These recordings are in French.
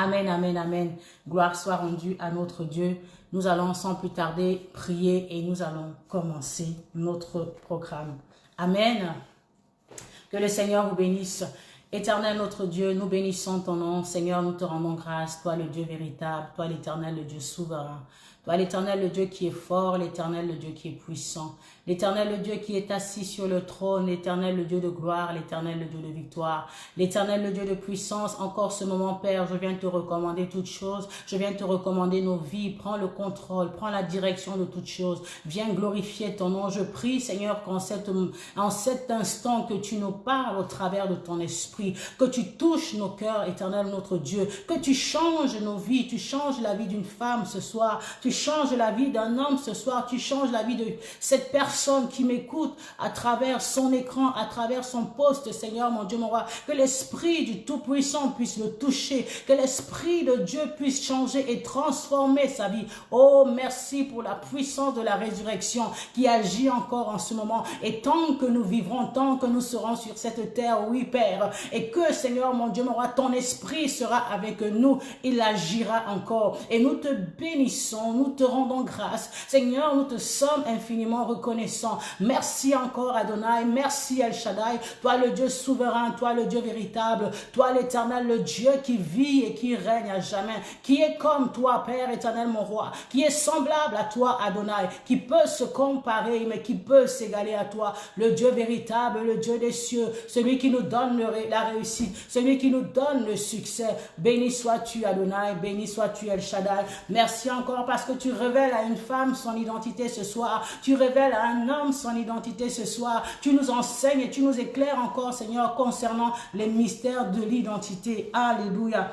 Amen, amen, amen. Gloire soit rendue à notre Dieu. Nous allons sans plus tarder prier et nous allons commencer notre programme. Amen. Que le Seigneur vous bénisse. Éternel notre Dieu, nous bénissons ton nom. Seigneur, nous te rendons grâce. Toi le Dieu véritable, toi l'éternel, le Dieu souverain. Toi l'éternel, le Dieu qui est fort, l'éternel, le Dieu qui est puissant. L'éternel, le Dieu qui est assis sur le trône, l'éternel, le Dieu de gloire, l'éternel, le Dieu de victoire. L'éternel, le Dieu de puissance. Encore ce moment, Père, je viens te recommander toutes choses. Je viens te recommander nos vies. Prends le contrôle, prends la direction de toutes choses. Viens glorifier ton nom. Je prie, Seigneur, qu'en cet instant que tu nous parles au travers de ton esprit, que tu touches nos cœurs, éternel, notre Dieu, que tu changes nos vies, tu changes la vie d'une femme ce soir, tu changes la vie d'un homme ce soir, tu changes la vie de cette personne qui m'écoute à travers son écran, à travers son poste, Seigneur, mon Dieu, mon roi, que l'Esprit du Tout-Puissant puisse le toucher, que l'Esprit de Dieu puisse changer et transformer sa vie. Oh, merci pour la puissance de la résurrection qui agit encore en ce moment. Et tant que nous vivrons, tant que nous serons sur cette terre, oui, Père, et que, Seigneur, mon Dieu, mon roi, ton Esprit sera avec nous, il agira encore. Et nous te bénissons, nous te rendons grâce. Seigneur, nous te sommes infiniment reconnaissants. Merci encore, Adonai. Merci, El Shaddai. Toi, le Dieu souverain, toi, le Dieu véritable, toi, l'éternel, le Dieu qui vit et qui règne à jamais, qui est comme toi, Père éternel, mon roi, qui est semblable à toi, Adonai, qui peut se comparer, mais qui peut s'égaler à toi, le Dieu véritable, le Dieu des cieux, celui qui nous donne la réussite, celui qui nous donne le succès. Béni sois-tu, Adonai, béni sois-tu, El Shaddai. Merci encore parce que tu révèles à une femme son identité ce soir, tu révèles à un homme son identité ce soir, tu nous enseignes et tu nous éclaires encore, Seigneur, concernant les mystères de l'identité. Alléluia.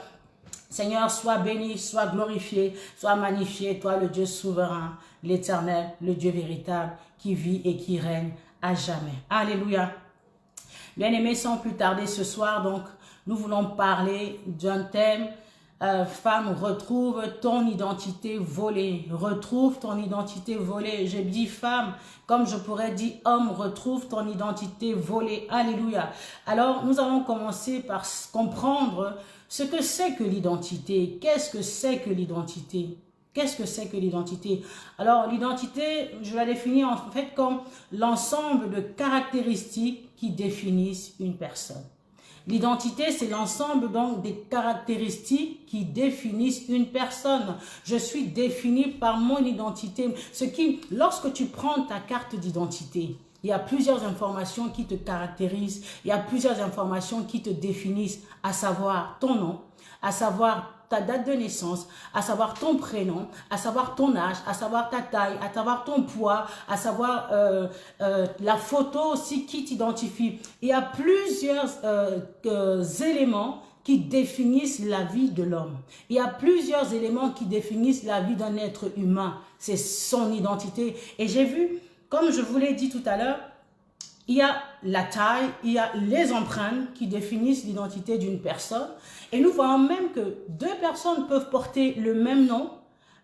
Seigneur, sois béni, sois glorifié, sois magnifié, toi le Dieu souverain, l'éternel, le Dieu véritable, qui vit et qui règne à jamais. Alléluia. Bien-aimés, sans plus tarder ce soir, donc, nous voulons parler d'un thème. Femme, retrouve ton identité volée. Retrouve ton identité volée. Je dis femme, comme je pourrais dire homme, retrouve ton identité volée. Alléluia. Alors, nous allons commencer par comprendre ce que c'est que l'identité. Qu'est-ce que c'est que l'identité? Qu'est-ce que c'est que l'identité? Alors, l'identité, je la définis en fait comme l'ensemble de caractéristiques qui définissent une personne. L'identité, c'est l'ensemble donc des caractéristiques qui définissent une personne. Je suis défini par mon identité. Lorsque tu prends ta carte d'identité, il y a plusieurs informations qui te caractérisent, il y a plusieurs informations qui te définissent, à savoir ton nom, à savoir ta date de naissance, à savoir ton prénom, à savoir ton âge, à savoir ta taille, à savoir ton poids, à savoir la photo aussi qui t'identifie. Il y a plusieurs éléments qui définissent la vie de l'homme. Il y a plusieurs éléments qui définissent la vie d'un être humain. C'est son identité. Et j'ai vu, comme je vous l'ai dit tout à l'heure, il y a la taille, il y a les empreintes qui définissent l'identité d'une personne. Et nous voyons même que deux personnes peuvent porter le même nom,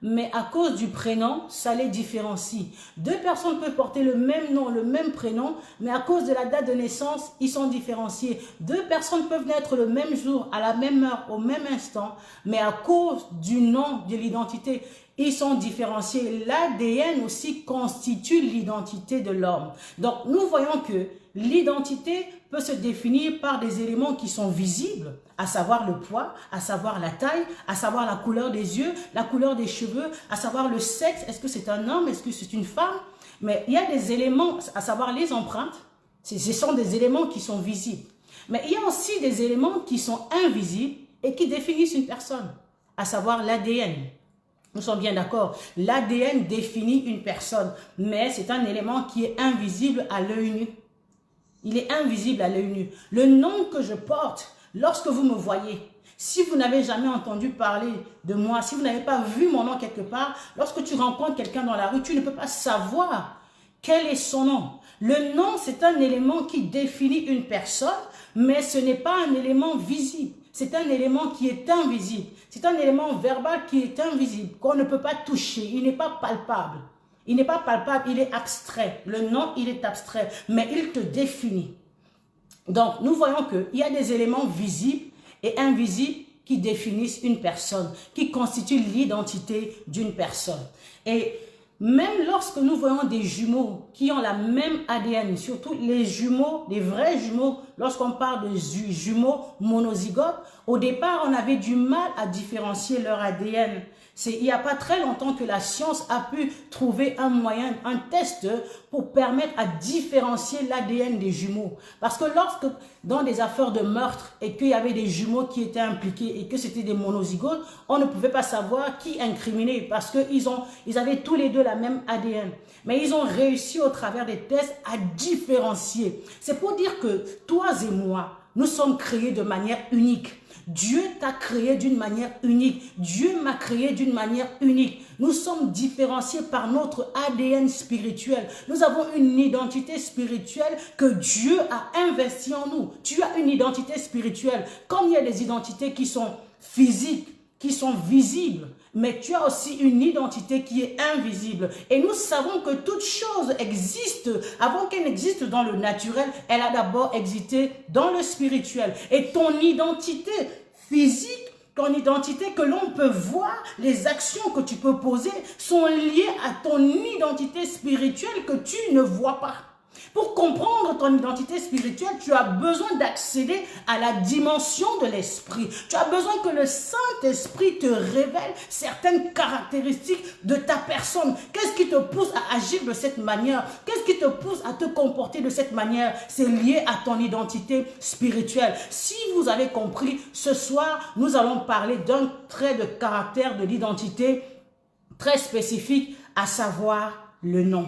mais à cause du prénom, ça les différencie. Deux personnes peuvent porter le même nom, le même prénom, mais à cause de la date de naissance, ils sont différenciés. Deux personnes peuvent naître le même jour, à la même heure, au même instant, mais à cause du nom, de l'identité, ils sont différenciés. L'ADN aussi constitue l'identité de l'homme. Donc, nous voyons que l'identité peut se définir par des éléments qui sont visibles, à savoir le poids, à savoir la taille, à savoir la couleur des yeux, la couleur des cheveux, à savoir le sexe, est-ce que c'est un homme, est-ce que c'est une femme? Mais il y a des éléments, à savoir les empreintes, ce sont des éléments qui sont visibles. Mais il y a aussi des éléments qui sont invisibles et qui définissent une personne, à savoir l'ADN. Nous sommes bien d'accord, l'ADN définit une personne, mais c'est un élément qui est invisible à l'œil nu. Il est invisible à l'œil nu. Le nom que je porte, lorsque vous me voyez, si vous n'avez jamais entendu parler de moi, si vous n'avez pas vu mon nom quelque part, lorsque tu rencontres quelqu'un dans la rue, tu ne peux pas savoir quel est son nom. Le nom, c'est un élément qui définit une personne, mais ce n'est pas un élément visible. C'est un élément qui est invisible. C'est un élément verbal qui est invisible, qu'on ne peut pas toucher. Il n'est pas palpable. Il n'est pas palpable, il est abstrait. Le nom, il est abstrait, mais il te définit. Donc, nous voyons qu'il y a des éléments visibles et invisibles qui définissent une personne, qui constituent l'identité d'une personne. Et même lorsque nous voyons des jumeaux qui ont la même ADN, surtout les jumeaux, les vrais jumeaux, lorsqu'on parle de jumeaux monozygotes, au départ, on avait du mal à différencier leur ADN. Il n'y a pas très longtemps que la science a pu trouver un moyen, un test pour permettre à différencier l'ADN des jumeaux. Parce que lorsque, dans des affaires de meurtre, et qu'il y avait des jumeaux qui étaient impliqués et que c'était des monozygotes, on ne pouvait pas savoir qui incriminer parce qu'ils avaient tous les deux la même ADN. Mais ils ont réussi au travers des tests à différencier. C'est pour dire que toi et moi, nous sommes créés de manière unique. Dieu t'a créé d'une manière unique. Dieu m'a créé d'une manière unique. Nous sommes différenciés par notre ADN spirituel. Nous avons une identité spirituelle que Dieu a investie en nous. Tu as une identité spirituelle. Comme il y a des identités qui sont physiques, qui sont visibles, mais tu as aussi une identité qui est invisible. Et nous savons que toute chose existe. Avant qu'elle n'existe dans le naturel, elle a d'abord existé dans le spirituel. Et ton identité physique, ton identité que l'on peut voir, les actions que tu peux poser sont liées à ton identité spirituelle que tu ne vois pas. Pour comprendre ton identité spirituelle, tu as besoin d'accéder à la dimension de l'esprit. Tu as besoin que le Saint-Esprit te révèle certaines caractéristiques de ta personne. Qu'est-ce qui te pousse à agir de cette manière? Qu'est-ce qui te pousse à te comporter de cette manière? C'est lié à ton identité spirituelle. Si vous avez compris, ce soir, nous allons parler d'un trait de caractère de l'identité très spécifique, à savoir le nom.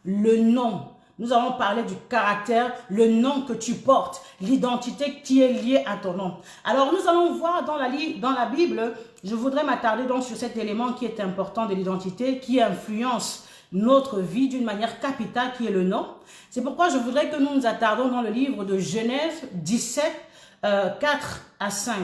Le nom. Nous allons parler du caractère, le nom que tu portes, l'identité qui est liée à ton nom. Alors, nous allons voir dans la Bible, je voudrais m'attarder donc sur cet élément qui est important de l'identité, qui influence notre vie d'une manière capitale, qui est le nom. C'est pourquoi je voudrais que nous nous attardons dans le livre de Genèse 17, 4 à 5.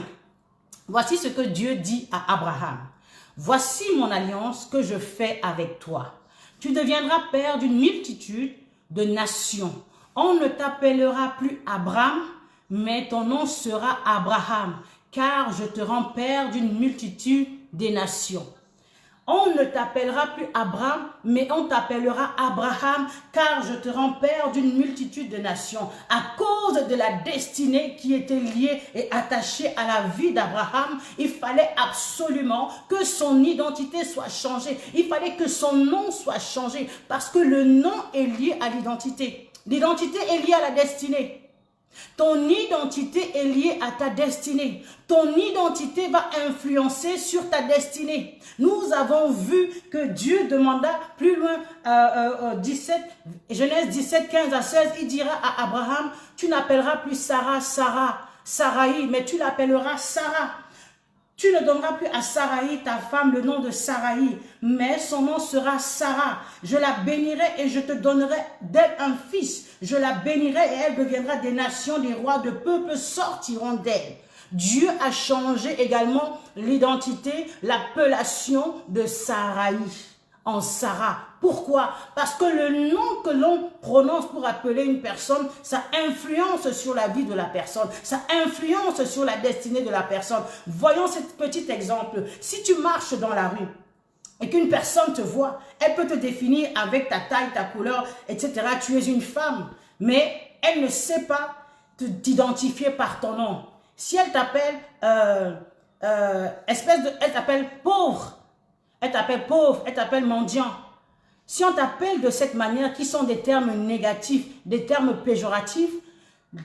Voici ce que Dieu dit à Abraham. « Voici mon alliance que je fais avec toi. Tu deviendras père d'une multitude de nations. On ne t'appellera plus Abraham, mais ton nom sera Abraham, car je te rends père d'une multitude des nations. On ne t'appellera plus Abraham, mais on t'appellera Abraham, car je te rends père d'une multitude de nations. À cause de la destinée qui était liée et attachée à la vie d'Abraham, il fallait absolument que son identité soit changée. Il fallait que son nom soit changé, parce que le nom est lié à l'identité. L'identité est liée à la destinée. Ton identité est liée à ta destinée. Ton identité va influencer sur ta destinée. Nous avons vu que Dieu demanda plus loin, Genèse 17, 15 à 16, il dira à Abraham, tu n'appelleras plus Sarai, mais tu l'appelleras Sarah. Tu ne donneras plus à Sarai, ta femme, le nom de Sarai, mais son nom sera Sarah. Je la bénirai et je te donnerai d'elle un fils. Je la bénirai et elle deviendra des nations, des rois, de peuples sortiront d'elle. Dieu a changé également l'identité, l'appellation de Sarai en Sarah. Pourquoi? Parce que le nom que l'on prononce pour appeler une personne, ça influence sur la vie de la personne, ça influence sur la destinée de la personne. Voyons ce petit exemple. Si tu marches dans la rue et qu'une personne te voit, elle peut te définir avec ta taille, ta couleur, etc. Tu es une femme, mais elle ne sait pas t'identifier par ton nom. Si elle t'appelle elle t'appelle pauvre, elle t'appelle mendiant. Si on t'appelle de cette manière, qui sont des termes négatifs, des termes péjoratifs,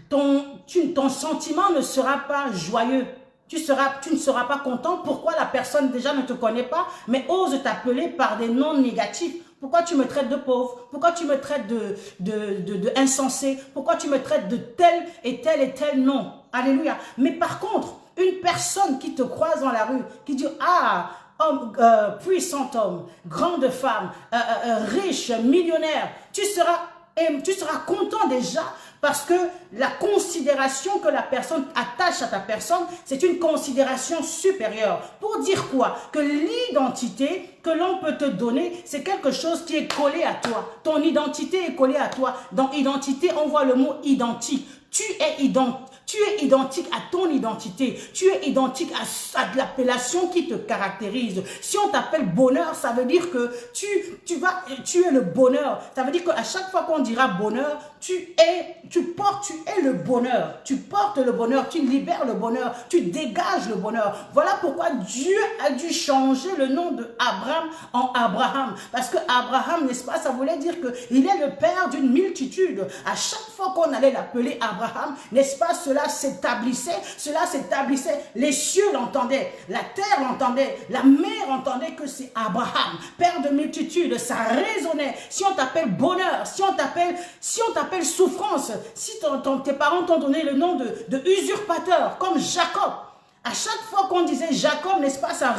ton sentiment ne sera pas joyeux. Tu ne seras pas content. Pourquoi? La personne déjà ne te connaît pas, mais ose t'appeler par des noms négatifs. Pourquoi tu me traites de pauvre? Pourquoi tu me traites de insensé? Pourquoi tu me traites de tel et tel et tel nom? Alléluia. Mais par contre, une personne qui te croise dans la rue, qui dit « Ah, homme, puissant homme, grande femme, riche, millionnaire », tu seras content déjà parce que la considération que la personne attache à ta personne, c'est une considération supérieure. Pour dire quoi? Que l'identité que l'on peut te donner, c'est quelque chose qui est collé à toi. Ton identité est collée à toi. Dans identité, on voit le mot identique. Tu es identique. Tu es identique à ton identité. Tu es identique à l'appellation qui te caractérise. Si on t'appelle bonheur, ça veut dire que tu es le bonheur. Ça veut dire qu'à chaque fois qu'on dira bonheur, tu es le bonheur. Tu portes le bonheur, tu libères le bonheur, tu dégages le bonheur. Voilà pourquoi Dieu a dû changer le nom de Abraham en Abraham. Parce que Abraham, n'est-ce pas, ça voulait dire qu'il est le père d'une multitude. À chaque fois qu'on allait l'appeler Abraham, n'est-ce pas, cela s'établissait, les cieux l'entendaient, la terre l'entendait, la mer entendait que c'est Abraham, père de multitude. Ça résonnait. Si on t'appelle bonheur, si on t'appelle souffrance, si tes parents t'ont donné le nom de usurpateur, comme Jacob, à chaque fois qu'on disait Jacob, n'est-ce pas, ça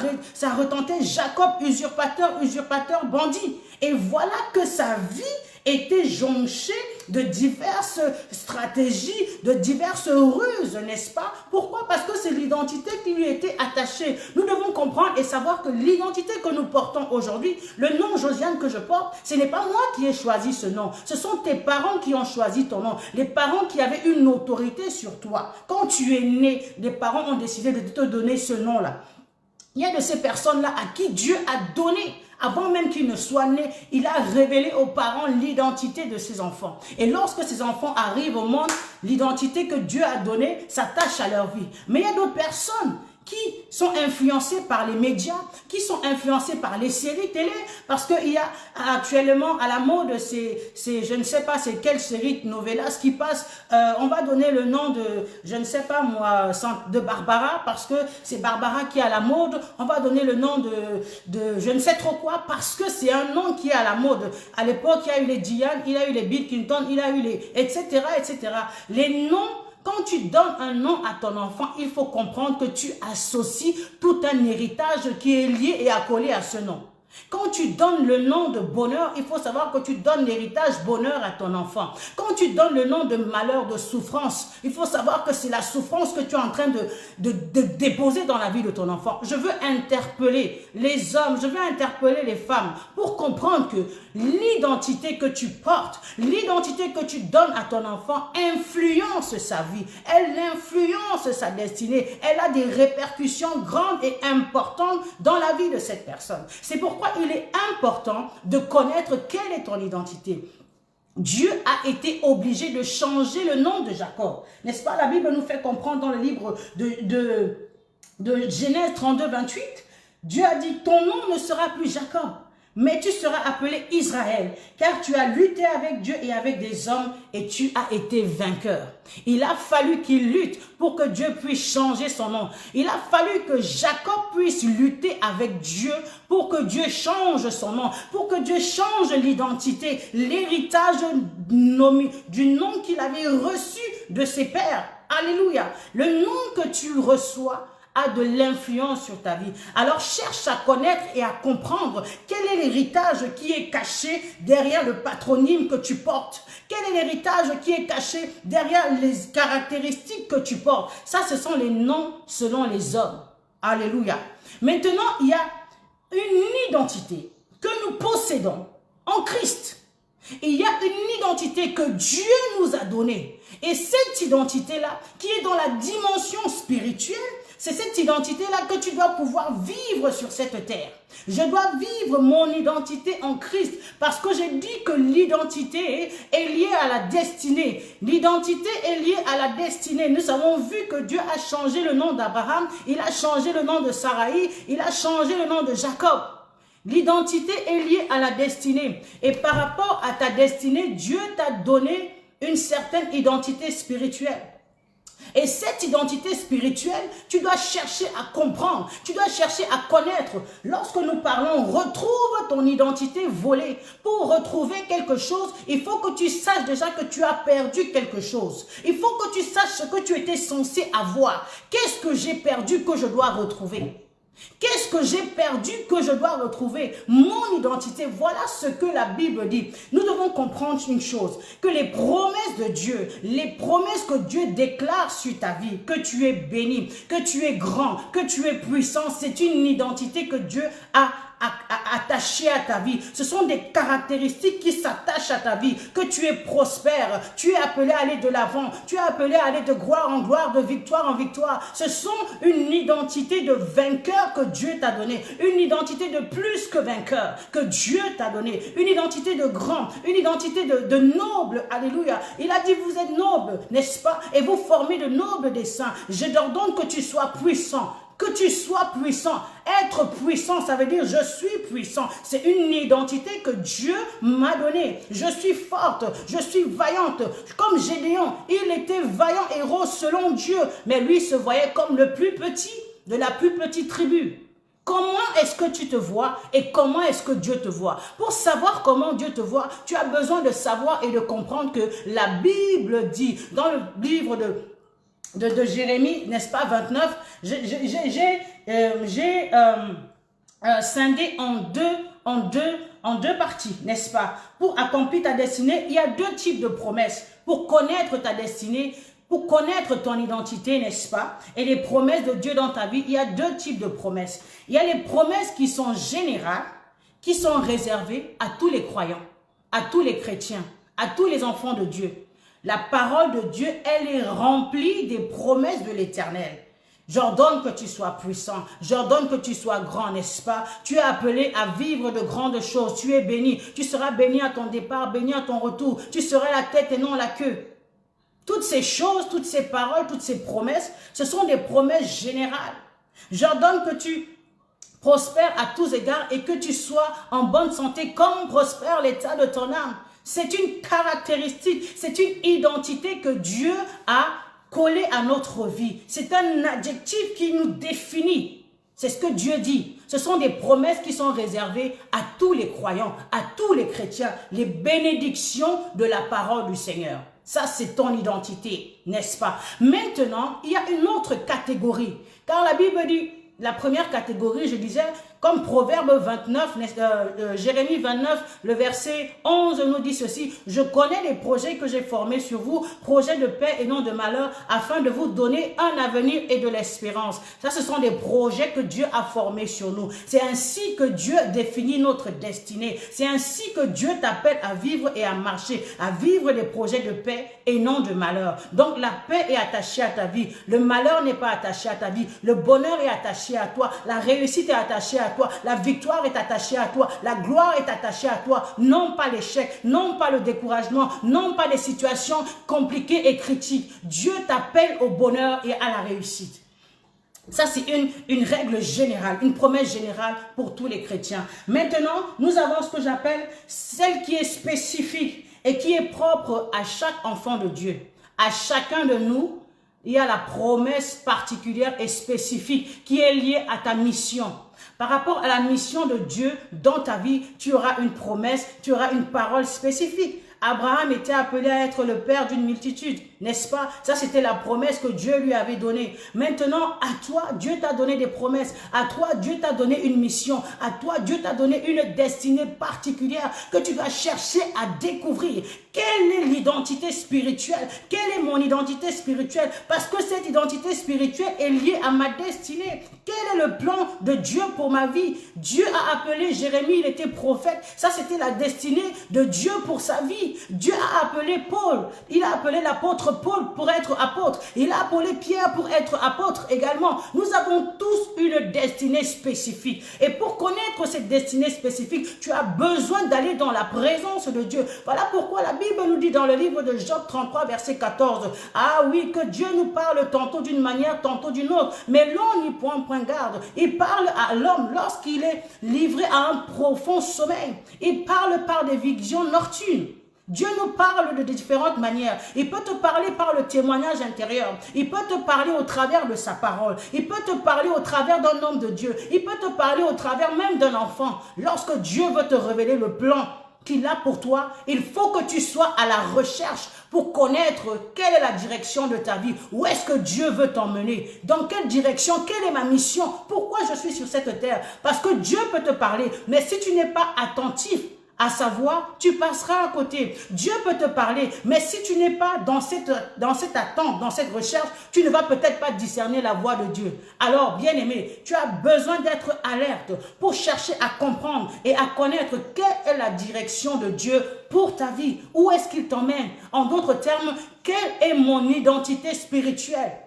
retentait Jacob, usurpateur, bandit. Et voilà que sa vie était jonchée de diverses stratégies, de diverses ruses, n'est-ce pas? Pourquoi? Parce que c'est l'identité qui lui était attachée. Nous devons comprendre et savoir que l'identité que nous portons aujourd'hui, le nom Josiane que je porte, ce n'est pas moi qui ai choisi ce nom. Ce sont tes parents qui ont choisi ton nom. Les parents qui avaient une autorité sur toi. Quand tu es né, les parents ont décidé de te donner ce nom-là. Il y a de ces personnes-là à qui Dieu a donné, avant même qu'ils ne soient nés, il a révélé aux parents l'identité de ses enfants. Et lorsque ces enfants arrivent au monde, l'identité que Dieu a donnée s'attache à leur vie. Mais il y a d'autres personnes qui sont influencés par les médias, qui sont influencés par les séries télé, parce qu'il y a actuellement à la mode je ne sais pas c'est quelle série novelas qui passe, on va donner le nom de, je ne sais pas moi, de Barbara, parce que c'est Barbara qui est à la mode, on va donner le nom de je ne sais trop quoi, parce que c'est un nom qui est à la mode. À l'époque, il y a eu les Diane, il y a eu les Bill Clinton, il y a eu les etc., etc. Les noms. Quand tu donnes un nom à ton enfant, il faut comprendre que tu associes tout un héritage qui est lié et accolé à ce nom. Quand tu donnes le nom de bonheur, il faut savoir que tu donnes l'héritage bonheur à ton enfant. Quand tu donnes le nom de malheur, de souffrance, il faut savoir que c'est la souffrance que tu es en train de déposer dans la vie de ton enfant. Je veux interpeller les hommes, je veux interpeller les femmes pour comprendre que l'identité que tu portes, l'identité que tu donnes à ton enfant influence sa vie, elle influence sa destinée, elle a des répercussions grandes et importantes dans la vie de cette personne. C'est pourquoi il est important de connaître quelle est ton identité. Dieu a été obligé de changer le nom de Jacob. N'est-ce pas? La Bible nous fait comprendre dans le livre de Genèse 32, 28, Dieu a dit, ton nom ne sera plus Jacob, mais tu seras appelé Israël, car tu as lutté avec Dieu et avec des hommes et tu as été vainqueur. Il a fallu qu'il lutte pour que Dieu puisse changer son nom. Il a fallu que Jacob puisse lutter avec Dieu pour que Dieu change son nom, pour que Dieu change l'identité, l'héritage du nom qu'il avait reçu de ses pères. Alléluia. Le nom que tu reçois a de l'influence sur ta vie. Alors cherche à connaître et à comprendre quel est l'héritage qui est caché derrière le patronyme que tu portes. Quel est l'héritage qui est caché derrière les caractéristiques que tu portes. Ça, ce sont les noms selon les hommes. Alléluia. Maintenant, il y a une identité que nous possédons en Christ. Et il y a une identité que Dieu nous a donnée. Et cette identité-là, qui est dans la dimension spirituelle, c'est cette identité-là que tu dois pouvoir vivre sur cette terre. Je dois vivre mon identité en Christ parce que j'ai dit que l'identité est liée à la destinée. L'identité est liée à la destinée. Nous avons vu que Dieu a changé le nom d'Abraham, il a changé le nom de Sarai, il a changé le nom de Jacob. L'identité est liée à la destinée. Et par rapport à ta destinée, Dieu t'a donné une certaine identité spirituelle. Et cette identité spirituelle, tu dois chercher à comprendre, tu dois chercher à connaître. Lorsque nous parlons, retrouve ton identité volée. Pour retrouver quelque chose, il faut que tu saches déjà que tu as perdu quelque chose. Il faut que tu saches ce que tu étais censé avoir. Qu'est-ce que j'ai perdu que je dois retrouver? Qu'est-ce que j'ai perdu que je dois retrouver? Mon identité, voilà ce que la Bible dit. Nous devons comprendre une chose, que les promesses de Dieu, les promesses que Dieu déclare sur ta vie, que tu es béni, que tu es grand, que tu es puissant, c'est une identité que Dieu a attachées à ta vie. Ce sont des caractéristiques qui s'attachent à ta vie, que tu es prospère, tu es appelé à aller de l'avant, tu es appelé à aller de gloire en gloire, de victoire en victoire. Ce sont une identité de vainqueur que Dieu t'a donnée, une identité de plus que vainqueur que Dieu t'a donnée, une identité de grand, une identité de noble. Alléluia. Il a dit, vous êtes noble, n'est-ce pas? Et vous formez de nobles des saints. Je t'ordonne que tu sois puissant. Que tu sois puissant. Être puissant, ça veut dire je suis puissant. C'est une identité que Dieu m'a donnée. Je suis forte, je suis vaillante. Comme Gédéon, il était vaillant héros selon Dieu. Mais lui se voyait comme le plus petit de la plus petite tribu. Comment est-ce que tu te vois et comment est-ce que Dieu te voit? Pour savoir comment Dieu te voit, tu as besoin de savoir et de comprendre que la Bible dit, dans le livre de Jérémie, n'est-ce pas, 29, j'ai scindé en deux parties, n'est-ce pas? Pour accomplir ta destinée, il y a deux types de promesses. Pour connaître ta destinée, pour connaître ton identité, n'est-ce pas? Et les promesses de Dieu dans ta vie, il y a deux types de promesses. Il y a les promesses qui sont générales, qui sont réservées à tous les croyants, à tous les chrétiens, à tous les enfants de Dieu. La parole de Dieu, elle est remplie des promesses de l'Éternel. J'ordonne que tu sois puissant, j'ordonne que tu sois grand, n'est-ce pas? Tu es appelé à vivre de grandes choses, tu es béni, tu seras béni à ton départ, béni à ton retour, tu seras la tête et non la queue. Toutes ces choses, toutes ces paroles, toutes ces promesses, ce sont des promesses générales. J'ordonne que tu prospères à tous égards et que tu sois en bonne santé comme prospère l'état de ton âme. C'est une caractéristique, c'est une identité que Dieu a collée à notre vie. C'est un adjectif qui nous définit. C'est ce que Dieu dit. Ce sont des promesses qui sont réservées à tous les croyants, à tous les chrétiens. Les bénédictions de la parole du Seigneur. Ça, c'est ton identité, n'est-ce pas? Maintenant, il y a une autre catégorie. Car la Bible dit, la première catégorie, je disais, comme Proverbe 29, Jérémie 29, le verset 11 nous dit ceci. Je connais les projets que j'ai formés sur vous, projets de paix et non de malheur, afin de vous donner un avenir et de l'espérance. Ça, ce sont des projets que Dieu a formés sur nous. C'est ainsi que Dieu définit notre destinée. C'est ainsi que Dieu t'appelle à vivre et à marcher, à vivre des projets de paix et non de malheur. Donc, la paix est attachée à ta vie. Le malheur n'est pas attaché à ta vie. Le bonheur est attaché à toi. La réussite est attachée à toi, la victoire est attachée à toi, la gloire est attachée à toi, non pas l'échec, non pas le découragement, non pas les situations compliquées et critiques. Dieu t'appelle au bonheur et à la réussite. Ça, c'est une règle générale, une promesse générale pour tous les chrétiens. Maintenant, nous avons ce que j'appelle celle qui est spécifique et qui est propre à chaque enfant de Dieu. À chacun de nous, il y a la promesse particulière et spécifique qui est liée à ta mission. Par rapport à la mission de Dieu dans ta vie, tu auras une promesse, tu auras une parole spécifique. Abraham était appelé à être le père d'une multitude, n'est-ce pas? Ça, c'était la promesse que Dieu lui avait donnée. Maintenant, à toi, Dieu t'a donné des promesses. À toi, Dieu t'a donné une mission. À toi, Dieu t'a donné une destinée particulière que tu vas chercher à découvrir. Quelle est l'identité spirituelle? Quelle est mon identité spirituelle? Parce que cette identité spirituelle est liée à ma destinée. Quel est le plan de Dieu pour ma vie? Dieu a appelé Jérémie, il était prophète. Ça, c'était la destinée de Dieu pour sa vie. Dieu a appelé Paul. Il a appelé l'apôtre Paul pour être apôtre. Il a appelé Pierre pour être apôtre également. Nous avons tous une destinée spécifique. Et pour connaître cette destinée spécifique, tu as besoin d'aller dans la présence de Dieu. Voilà pourquoi la Bible nous dit dans le livre de Job 33, verset 14. Ah oui, que Dieu nous parle tantôt d'une manière, tantôt d'une autre. Mais l'on n'y prend point garde. Il parle à l'homme lorsqu'il est livré à un profond sommeil. Il parle par des visions nocturnes. Dieu nous parle de différentes manières. Il peut te parler par le témoignage intérieur. Il peut te parler au travers de sa parole. Il peut te parler au travers d'un homme de Dieu. Il peut te parler au travers même d'un enfant. Lorsque Dieu veut te révéler le plan qu'il a pour toi, il faut que tu sois à la recherche pour connaître quelle est la direction de ta vie. Où est-ce que Dieu veut t'emmener? Dans quelle direction? Quelle est ma mission? Pourquoi je suis sur cette terre? Parce que Dieu peut te parler. Mais si tu n'es pas attentif à sa voix, tu passeras à côté. Dieu peut te parler, mais si tu n'es pas dans cette attente, dans cette recherche, tu ne vas peut-être pas discerner la voix de Dieu. Alors, bien-aimé, tu as besoin d'être alerte pour chercher à comprendre et à connaître quelle est la direction de Dieu pour ta vie. Où est-ce qu'il t'emmène? En d'autres termes, quelle est mon identité spirituelle?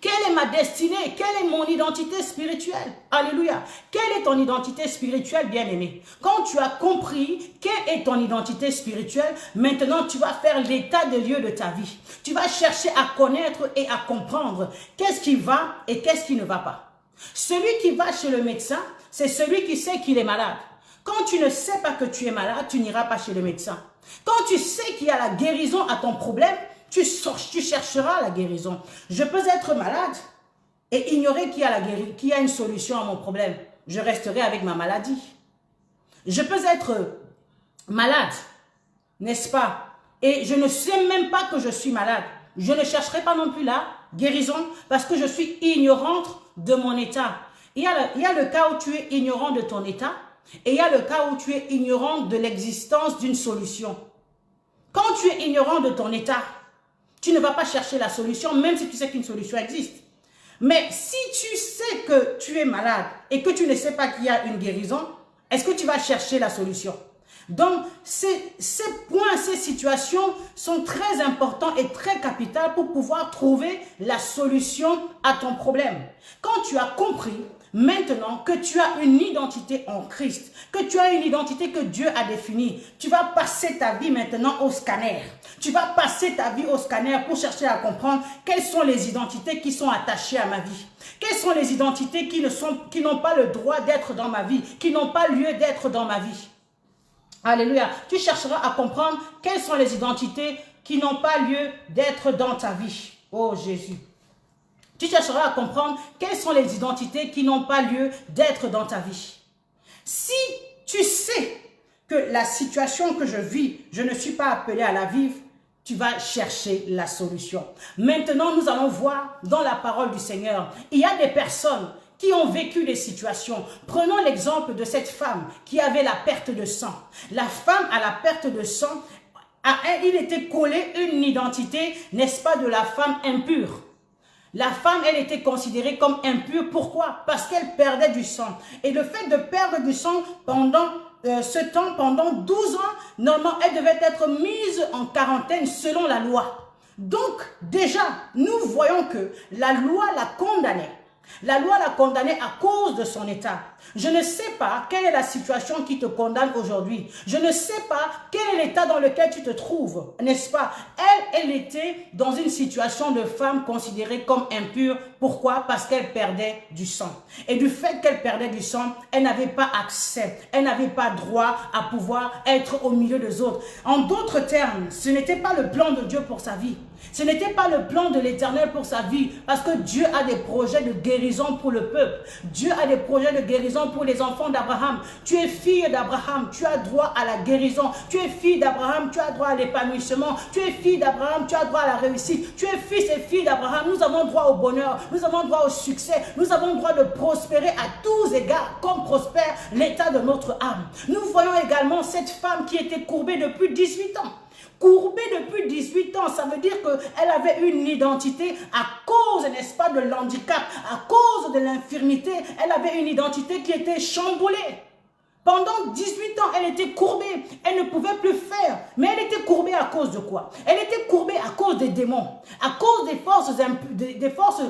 Quelle est ma destinée? Quelle est mon identité spirituelle? Alléluia. Quelle est ton identité spirituelle, bien-aimé? Quand tu as compris quelle est ton identité spirituelle, maintenant tu vas faire l'état des lieux de ta vie. Tu vas chercher à connaître et à comprendre qu'est-ce qui va et qu'est-ce qui ne va pas. Celui qui va chez le médecin, c'est celui qui sait qu'il est malade. Quand tu ne sais pas que tu es malade, tu n'iras pas chez le médecin. Quand tu sais qu'il y a la guérison à ton problème, tu chercheras la guérison. Je peux être malade et ignorer qu'il y a une solution à mon problème. Je resterai avec ma maladie. Je peux être malade, n'est-ce pas? Et je ne sais même pas que je suis malade. Je ne chercherai pas non plus la guérison parce que je suis ignorante de mon état. Il y a le cas où tu es ignorant de ton état et il y a le cas où tu es ignorant de l'existence d'une solution. Quand tu es ignorant de ton état, tu ne vas pas chercher la solution, même si tu sais qu'une solution existe. Mais si tu sais que tu es malade et que tu ne sais pas qu'il y a une guérison, est-ce que tu vas chercher la solution? Donc, ces points, ces situations sont très importants et très capitales pour pouvoir trouver la solution à ton problème. Quand tu as compris maintenant que tu as une identité en Christ, que tu as une identité que Dieu a définie, tu vas passer ta vie maintenant au scanner. Tu vas passer ta vie au scanner pour chercher à comprendre quelles sont les identités qui sont attachées à ma vie. Quelles sont les identités qui n'ont pas le droit d'être dans ma vie, qui n'ont pas lieu d'être dans ma vie. Alléluia. Tu chercheras à comprendre quelles sont les identités qui n'ont pas lieu d'être dans ta vie. Oh Jésus. Tu chercheras à comprendre quelles sont les identités qui n'ont pas lieu d'être dans ta vie. Si tu sais que la situation que je vis, je ne suis pas appelé à la vivre, tu vas chercher la solution. Maintenant, nous allons voir dans la parole du Seigneur, il y a des personnes qui ont vécu des situations. Prenons l'exemple de cette femme qui avait la perte de sang. La femme à la perte de sang, il était collé une identité, n'est-ce pas, de la femme impure. La femme, elle était considérée comme impure. Pourquoi? Parce qu'elle perdait du sang. Et le fait de perdre du sang pendant pendant 12 ans, normalement, elle devait être mise en quarantaine selon la loi. Donc, déjà, nous voyons que la loi la condamnait. La loi l'a condamnée à cause de son état. Je ne sais pas quelle est la situation qui te condamne aujourd'hui. Je ne sais pas quel est l'état dans lequel tu te trouves, n'est-ce pas? Elle était dans une situation de femme considérée comme impure. Pourquoi? Parce qu'elle perdait du sang. Et du fait qu'elle perdait du sang, elle n'avait pas accès, elle n'avait pas droit à pouvoir être au milieu des autres. En d'autres termes, ce n'était pas le plan de Dieu pour sa vie. Ce n'était pas le plan de l'Éternel pour sa vie, parce que Dieu a des projets de guérison pour le peuple. Dieu a des projets de guérison pour les enfants d'Abraham. Tu es fille d'Abraham, tu as droit à la guérison. Tu es fille d'Abraham, tu as droit à l'épanouissement. Tu es fille d'Abraham, tu as droit à la réussite. Tu es fils et fille d'Abraham, nous avons droit au bonheur, nous avons droit au succès, nous avons droit de prospérer à tous égards, comme prospère l'état de notre âme. Nous voyons également cette femme qui était courbée depuis 18 ans. Courbée depuis 18 ans, ça veut dire qu'elle avait une identité à cause, n'est-ce pas, de l'handicap, à cause de l'infirmité. Elle avait une identité qui était chamboulée. Pendant 18 ans, elle était courbée. Elle ne pouvait plus faire. Mais elle était courbée à cause de quoi? Elle était courbée à cause des démons, à cause des forces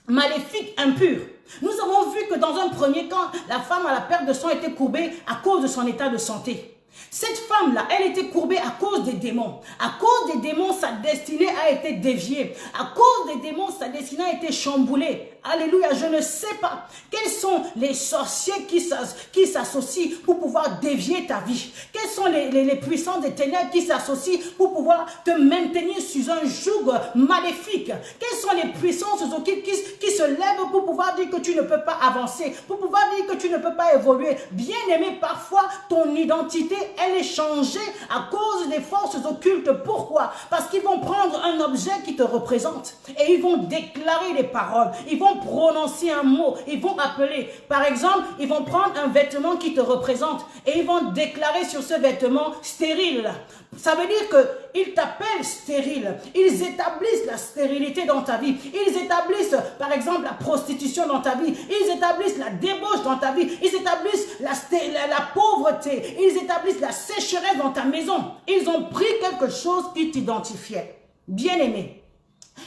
maléfiques impures. Nous avons vu que dans un premier temps, la femme à la perte de sang était courbée à cause de son état de santé. Cette femme-là, elle était courbée à cause des démons. À cause des démons, sa destinée a été déviée. À cause des démons, sa destinée a été chamboulée. Alléluia, je ne sais pas quels sont les sorciers qui s'associent pour pouvoir dévier ta vie. Quelles sont les puissances des ténèbres qui s'associent pour pouvoir te maintenir sous un joug maléfique. Quelles sont les puissances occultes qui se lèvent pour pouvoir dire que tu ne peux pas avancer, pour pouvoir dire que tu ne peux pas évoluer. Bien aimé, parfois ton identité, elle est changée à cause des forces occultes. Pourquoi? Parce qu'ils vont prendre un objet qui te représente et ils vont déclarer des paroles. Ils vont vont prononcer un mot, ils vont appeler. Par exemple, ils vont prendre un vêtement qui te représente et ils vont déclarer sur ce vêtement stérile. Ça veut dire qu'ils t'appellent stérile. Ils établissent la stérilité dans ta vie. Ils établissent, par exemple, la prostitution dans ta vie. Ils établissent la débauche dans ta vie. Ils établissent la pauvreté. Ils établissent la sécheresse dans ta maison. Ils ont pris quelque chose qui t'identifiait. Bien-aimé.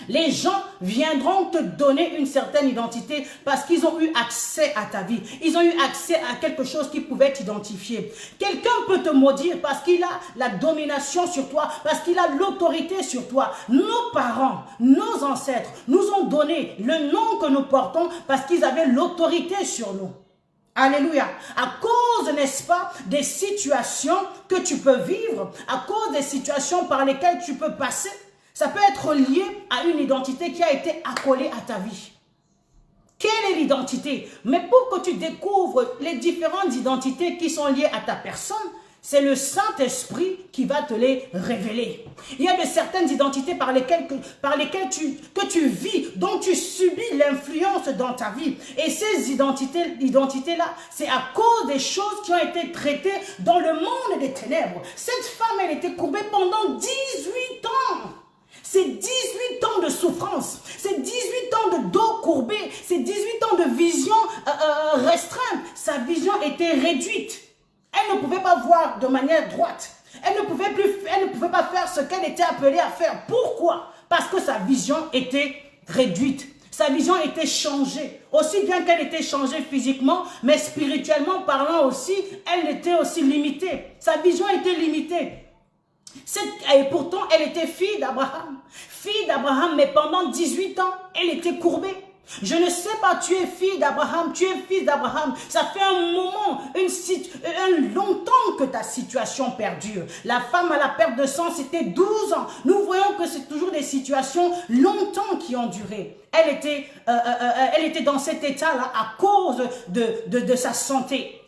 Les gens viendront te donner une certaine identité parce qu'ils ont eu accès à ta vie. Ils ont eu accès à quelque chose qui pouvait t'identifier. Quelqu'un peut te maudire parce qu'il a la domination sur toi, parce qu'il a l'autorité sur toi. Nos parents, nos ancêtres nous ont donné le nom que nous portons parce qu'ils avaient l'autorité sur nous. Alléluia. À cause, n'est-ce pas, des situations que tu peux vivre, à cause des situations par lesquelles tu peux passer, ça peut être lié à une identité qui a été accolée à ta vie. Quelle est l'identité? Mais pour que tu découvres les différentes identités qui sont liées à ta personne, c'est le Saint-Esprit qui va te les révéler. Il y a de certaines identités par lesquelles tu vis, dont tu subis l'influence dans ta vie. Et ces identités-là, c'est à cause des choses qui ont été traitées dans le monde des ténèbres. Cette femme, elle était courbée pendant 18 ans. C'est 18 ans de souffrance, c'est 18 ans de dos courbé, c'est 18 ans de vision restreinte. Sa vision était réduite. Elle ne pouvait pas voir de manière droite. Elle ne pouvait pas faire ce qu'elle était appelée à faire. Pourquoi? Parce que sa vision était réduite. Sa vision était changée. Aussi bien qu'elle était changée physiquement, mais spirituellement parlant aussi, elle était aussi limitée. Sa vision était limitée. Et pourtant, elle était fille d'Abraham. Fille d'Abraham, mais pendant 18 ans, elle était courbée. Je ne sais pas, tu es fille d'Abraham, tu es fils d'Abraham. Ça fait un moment, longtemps que ta situation perdure. La femme à la perte de sang, c'était 12 ans. Nous voyons que c'est toujours des situations longtemps qui ont duré. Elle était dans cet état-là à cause de sa santé.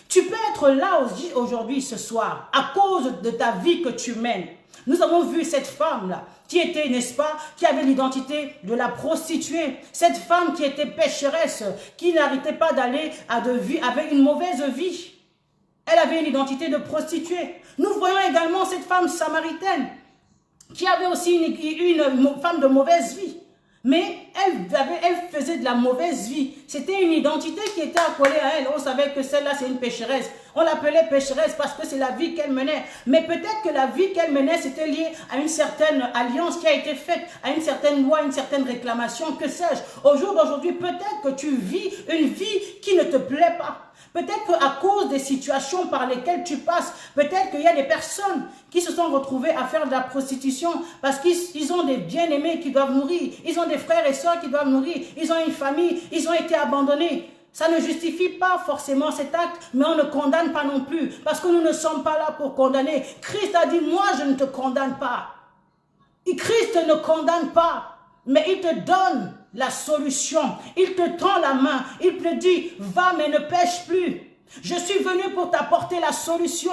Tu peux être là aujourd'hui, ce soir, à cause de ta vie que tu mènes. Nous avons vu cette femme-là, qui était, n'est-ce pas, qui avait l'identité de la prostituée. Cette femme qui était pécheresse, qui n'arrêtait pas d'aller avec une mauvaise vie. Elle avait une identité de prostituée. Nous voyons également cette femme samaritaine, qui avait aussi une femme de mauvaise vie. Mais elle faisait de la mauvaise vie. C'était une identité qui était accolée à elle. On savait que celle-là, c'est une pécheresse. On l'appelait pécheresse parce que c'est la vie qu'elle menait. Mais peut-être que la vie qu'elle menait, c'était lié à une certaine alliance qui a été faite, à une certaine loi, une certaine réclamation, que sais-je. Au jour d'aujourd'hui, peut-être que tu vis une vie qui ne te plaît pas. Peut-être qu'à cause des situations par lesquelles tu passes, peut-être qu'il y a des personnes qui se sont retrouvées à faire de la prostitution parce qu'ils ont des bien-aimés qui doivent nourrir, ils ont des frères et sœurs qui doivent nourrir, ils ont une famille, ils ont été abandonnés. Ça ne justifie pas forcément cet acte, mais on ne condamne pas non plus parce que nous ne sommes pas là pour condamner. Christ a dit, moi je ne te condamne pas. Et Christ ne condamne pas, mais il te donne la solution. Il te tend la main. Il te dit, va mais ne pêche plus. Je suis venu pour t'apporter la solution.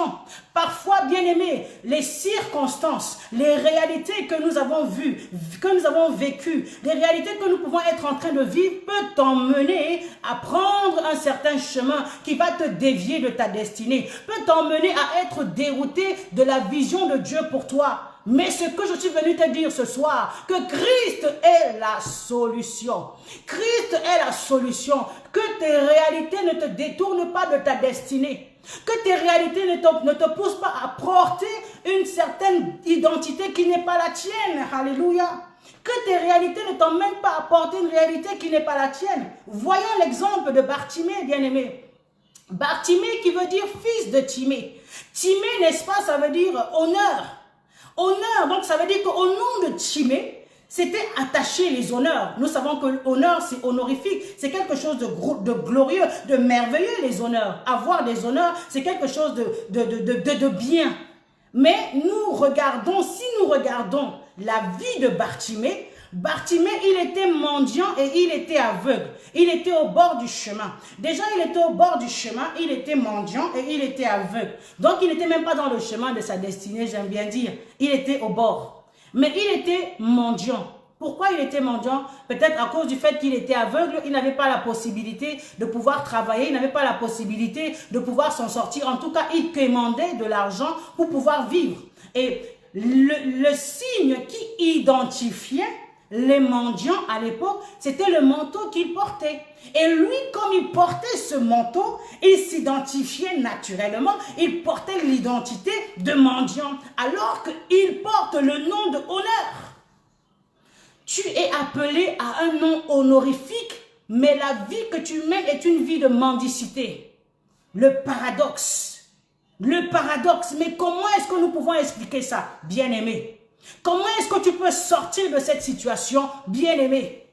Parfois, bien-aimé, les circonstances, les réalités que nous avons vues, que nous avons vécues, les réalités que nous pouvons être en train de vivre, peut t'emmener à prendre un certain chemin qui va te dévier de ta destinée, peut t'emmener à être dérouté de la vision de Dieu pour toi. Mais ce que je suis venu te dire ce soir, que Christ est la solution. Christ est la solution. Que tes réalités ne te détournent pas de ta destinée. Que tes réalités ne te poussent pas à porter une certaine identité qui n'est pas la tienne. Alléluia. Que tes réalités ne t'emmènent pas à porter une réalité qui n'est pas la tienne. Voyons l'exemple de Bartimée, bien-aimé. Bartimée qui veut dire fils de Timée. Timée, n'est-ce pas, ça veut dire honneur. Honneur, donc ça veut dire qu'au nom de Timée, c'était attaché les honneurs. Nous savons que l'honneur, c'est honorifique. C'est quelque chose de glorieux, de merveilleux, les honneurs. Avoir des honneurs, c'est quelque chose de bien. Mais nous regardons, si nous regardons la vie de Bartimée, il était mendiant et il était aveugle. Il était au bord du chemin. Déjà, il était au bord du chemin, il était mendiant et il était aveugle. Donc, il n'était même pas dans le chemin de sa destinée, j'aime bien dire. Il était au bord. Mais il était mendiant. Pourquoi il était mendiant? Peut-être à cause du fait qu'il était aveugle, il n'avait pas la possibilité de pouvoir travailler, il n'avait pas la possibilité de pouvoir s'en sortir. En tout cas, il quémandait de l'argent pour pouvoir vivre. Et le signe qui identifiait les mendiants à l'époque, c'était le manteau qu'il portait. Et lui, comme il portait ce manteau, il s'identifiait naturellement, il portait l'identité de mendiant, alors qu'il porte le nom de honneur. Tu es appelé à un nom honorifique, mais la vie que tu mènes est une vie de mendicité. Le paradoxe. Le paradoxe. Mais comment est-ce que nous pouvons expliquer ça, bien-aimé? Comment est-ce que tu peux sortir de cette situation, bien-aimé?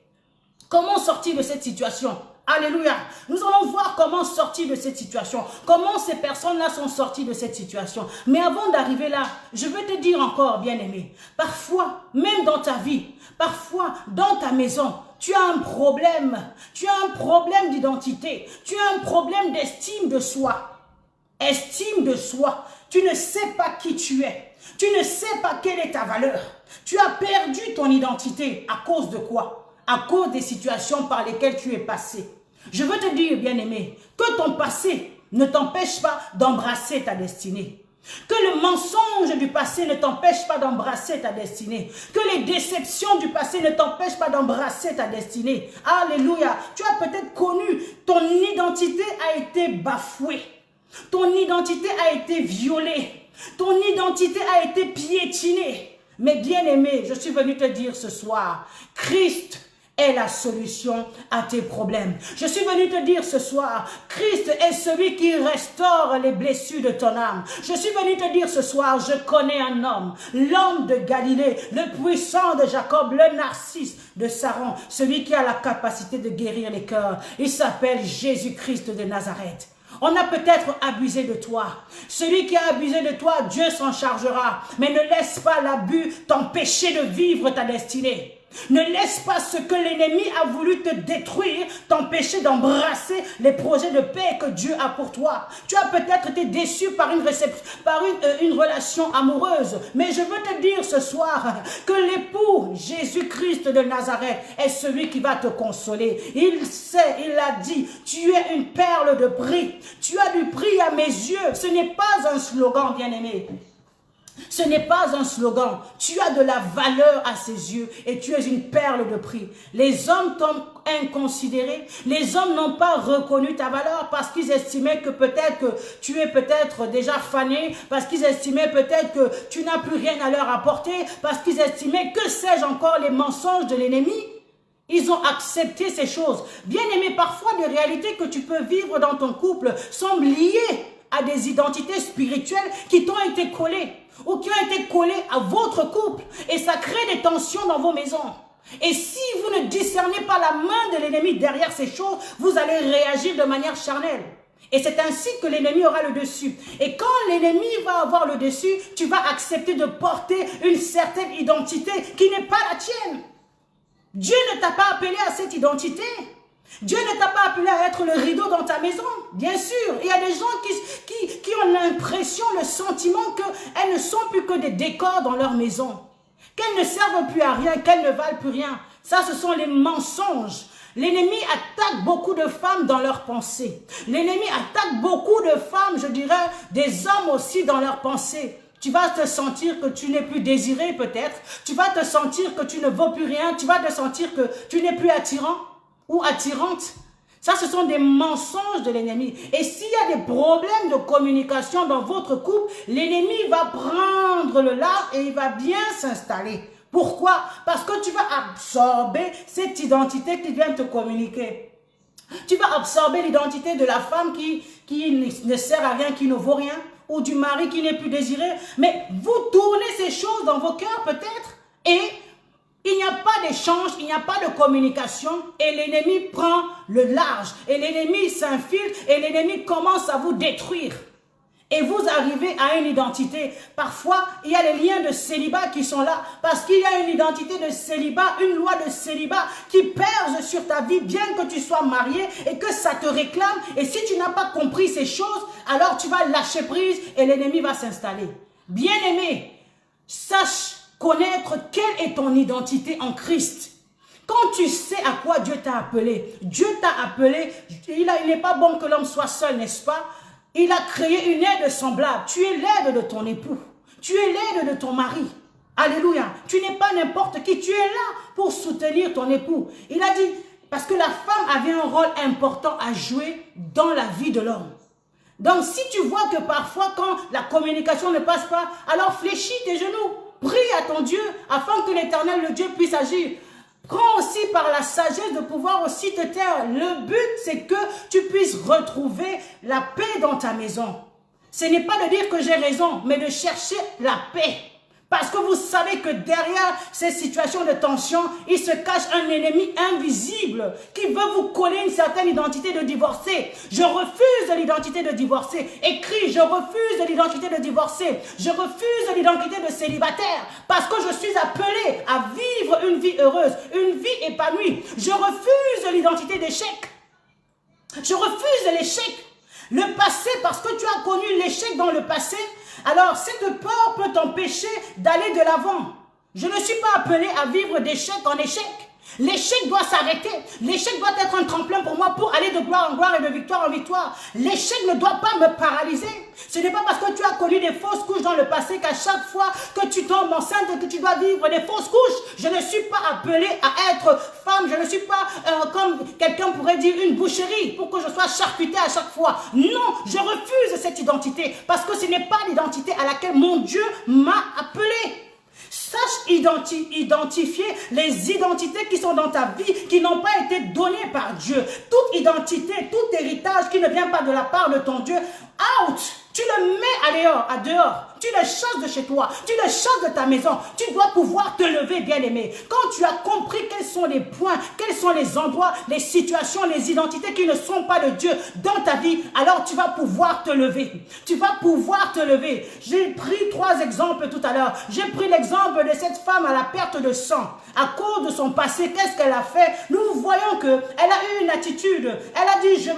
Comment sortir de cette situation? Alléluia. Nous allons voir comment sortir de cette situation. Comment ces personnes-là sont sorties de cette situation. Mais avant d'arriver là, je veux te dire encore, bien-aimé, parfois, même dans ta vie, parfois dans ta maison, tu as un problème. Tu as un problème d'identité. Tu as un problème d'estime de soi. Estime de soi. Tu ne sais pas qui tu es. Tu ne sais pas quelle est ta valeur. Tu as perdu ton identité. À cause de quoi? À cause des situations par lesquelles tu es passé. Je veux te dire, bien-aimé, que ton passé ne t'empêche pas d'embrasser ta destinée. Que le mensonge du passé ne t'empêche pas d'embrasser ta destinée. Que les déceptions du passé ne t'empêchent pas d'embrasser ta destinée. Alléluia. Tu as peut-être connu, ton identité a été bafouée. Ton identité a été violée. Ton identité a été piétinée. Mais bien-aimé, je suis venu te dire ce soir, Christ est la solution à tes problèmes. Je suis venu te dire ce soir, Christ est celui qui restaure les blessures de ton âme. Je suis venu te dire ce soir, je connais un homme, l'homme de Galilée, le puissant de Jacob, le narcisse de Saron, celui qui a la capacité de guérir les cœurs. Il s'appelle Jésus-Christ de Nazareth. On a peut-être abusé de toi. Celui qui a abusé de toi, Dieu s'en chargera. Mais ne laisse pas l'abus t'empêcher de vivre ta destinée. Ne laisse pas ce que l'ennemi a voulu te détruire, t'empêcher d'embrasser les projets de paix que Dieu a pour toi. Tu as peut-être été déçu par une relation amoureuse. Mais je veux te dire ce soir que l'époux Jésus-Christ de Nazareth est celui qui va te consoler. Il sait, il a dit, tu es une perle de prix. Tu as du prix à mes yeux. Ce n'est pas un slogan, bien-aimé. Ce n'est pas un slogan. Tu as de la valeur à ses yeux et tu es une perle de prix. Les hommes t'ont inconsidéré. Les hommes n'ont pas reconnu ta valeur parce qu'ils estimaient que peut-être que tu es peut-être déjà fané, parce qu'ils estimaient peut-être que tu n'as plus rien à leur apporter, parce qu'ils estimaient, que sais-je encore, les mensonges de l'ennemi. Ils ont accepté ces choses. Bien aimé, parfois des réalités que tu peux vivre dans ton couple semblent liées à des identités spirituelles qui t'ont été collées ou qui ont été collées à votre couple et ça crée des tensions dans vos maisons. Et si vous ne discernez pas la main de l'ennemi derrière ces choses, vous allez réagir de manière charnelle. Et c'est ainsi que l'ennemi aura le dessus. Et quand l'ennemi va avoir le dessus, tu vas accepter de porter une certaine identité qui n'est pas la tienne. Dieu ne t'a pas appelé à cette identité. Dieu ne t'a pas appelé à être le rideau dans ta maison. Bien sûr, il y a des gens qui ont l'impression, le sentiment qu'elles ne sont plus que des décors dans leur maison. Qu'elles ne servent plus à rien, qu'elles ne valent plus rien. Ça, ce sont les mensonges. L'ennemi attaque beaucoup de femmes dans leurs pensées. L'ennemi attaque beaucoup de femmes, je dirais, des hommes aussi dans leurs pensées. Tu vas te sentir que tu n'es plus désiré peut-être. Tu vas te sentir que tu ne vaux plus rien. Tu vas te sentir que tu n'es plus attirant ou attirante. Ça, ce sont des mensonges de l'ennemi. Et s'il y a des problèmes de communication dans votre couple, l'ennemi va prendre le large et il va bien s'installer. Pourquoi? Parce que tu vas absorber cette identité qui vient te communiquer. Tu vas absorber l'identité de la femme qui ne sert à rien, qui ne vaut rien, ou du mari qui n'est plus désiré. Mais vous tournez ces choses dans vos cœurs peut-être et il n'y a pas d'échange, il n'y a pas de communication et l'ennemi prend le large et l'ennemi s'infiltre et l'ennemi commence à vous détruire. Et vous arrivez à une identité. Parfois, il y a les liens de célibat qui sont là parce qu'il y a une identité de célibat, une loi de célibat qui perce sur ta vie bien que tu sois marié et que ça te réclame. Et si tu n'as pas compris ces choses, alors tu vas lâcher prise et l'ennemi va s'installer. Bien-aimé, sache connaître quelle est ton identité en Christ. Quand tu sais à quoi Dieu t'a appelé, il n'est pas bon que l'homme soit seul, n'est-ce pas? Il a créé une aide semblable. Tu es l'aide de ton époux. Tu es l'aide de ton mari. Alléluia. Tu n'es pas n'importe qui. Tu es là pour soutenir ton époux. Il a dit, parce que la femme avait un rôle important à jouer dans la vie de l'homme. Donc, si tu vois que parfois, quand la communication ne passe pas, alors fléchis tes genoux. Prie à ton Dieu afin que l'Éternel, le Dieu, puisse agir. Prends aussi par la sagesse de pouvoir aussi te taire. Le but, c'est que tu puisses retrouver la paix dans ta maison. Ce n'est pas de dire que j'ai raison, mais de chercher la paix. Parce que vous savez que derrière ces situations de tension, il se cache un ennemi invisible qui veut vous coller une certaine identité de divorcé. Je refuse l'identité de divorcé. Écris, je refuse l'identité de divorcé. Je refuse l'identité de célibataire. Parce que je suis appelé à vivre une vie heureuse, une vie épanouie. Je refuse l'identité d'échec. Je refuse l'échec. Le passé, parce que tu as connu l'échec dans le passé, alors cette peur peut t'empêcher d'aller de l'avant. Je ne suis pas appelé à vivre d'échec en échec. L'échec doit s'arrêter. L'échec doit être un tremplin pour moi pour aller de gloire en gloire et de victoire en victoire. L'échec ne doit pas me paralyser. Ce n'est pas parce que tu as connu des fausses couches dans le passé qu'à chaque fois que tu tombes enceinte et que tu dois vivre des fausses couches. Je ne suis pas appelée à être femme. Je ne suis pas, comme quelqu'un pourrait dire, une boucherie pour que je sois charcutée à chaque fois. Non, je refuse cette identité parce que ce n'est pas l'identité à laquelle mon Dieu m'a appelée. Sache identifier les identités qui sont dans ta vie, qui n'ont pas été données par Dieu. Toute identité, tout héritage qui ne vient pas de la part de ton Dieu, out! Tu le mets à dehors. Tu le chasses de chez toi. Tu le chasses de ta maison. Tu dois pouvoir te lever, bien-aimé. Quand tu as compris quels sont les points, quels sont les endroits, les situations, les identités qui ne sont pas de Dieu dans ta vie, alors tu vas pouvoir te lever. Tu vas pouvoir te lever. J'ai pris 3 exemples tout à l'heure. J'ai pris l'exemple de cette femme à la perte de sang. À cause de son passé, qu'est-ce qu'elle a fait? Nous voyons qu'elle a eu une attitude. Elle a dit,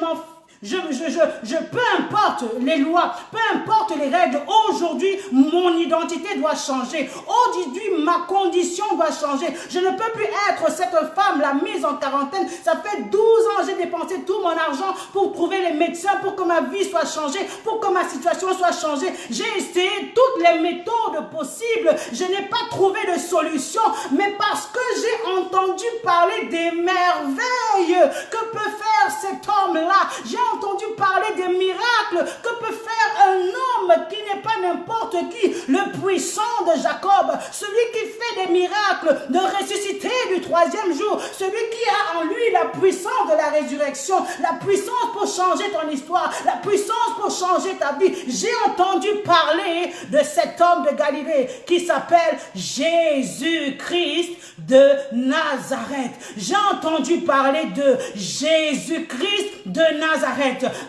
peu importe les lois, peu importe les règles, aujourd'hui, mon identité doit changer. Aujourd'hui, ma condition doit changer. Je ne peux plus être cette femme, la mise en quarantaine. Ça fait 12 ans, j'ai dépensé tout mon argent pour trouver les médecins, pour que ma vie soit changée, pour que ma situation soit changée. J'ai essayé toutes les méthodes possibles. Je n'ai pas trouvé de solution, mais parce que j'ai entendu parler des merveilles que peut faire cet homme-là, j'ai entendu parler des miracles que peut faire un homme qui n'est pas n'importe qui, le puissant de Jacob, celui qui fait des miracles, de ressusciter du 3e jour, celui qui a en lui la puissance de la résurrection, la puissance pour changer ton histoire, la puissance pour changer ta vie. J'ai entendu parler de cet homme de Galilée qui s'appelle Jésus-Christ de Nazareth. J'ai entendu parler de Jésus-Christ de Nazareth.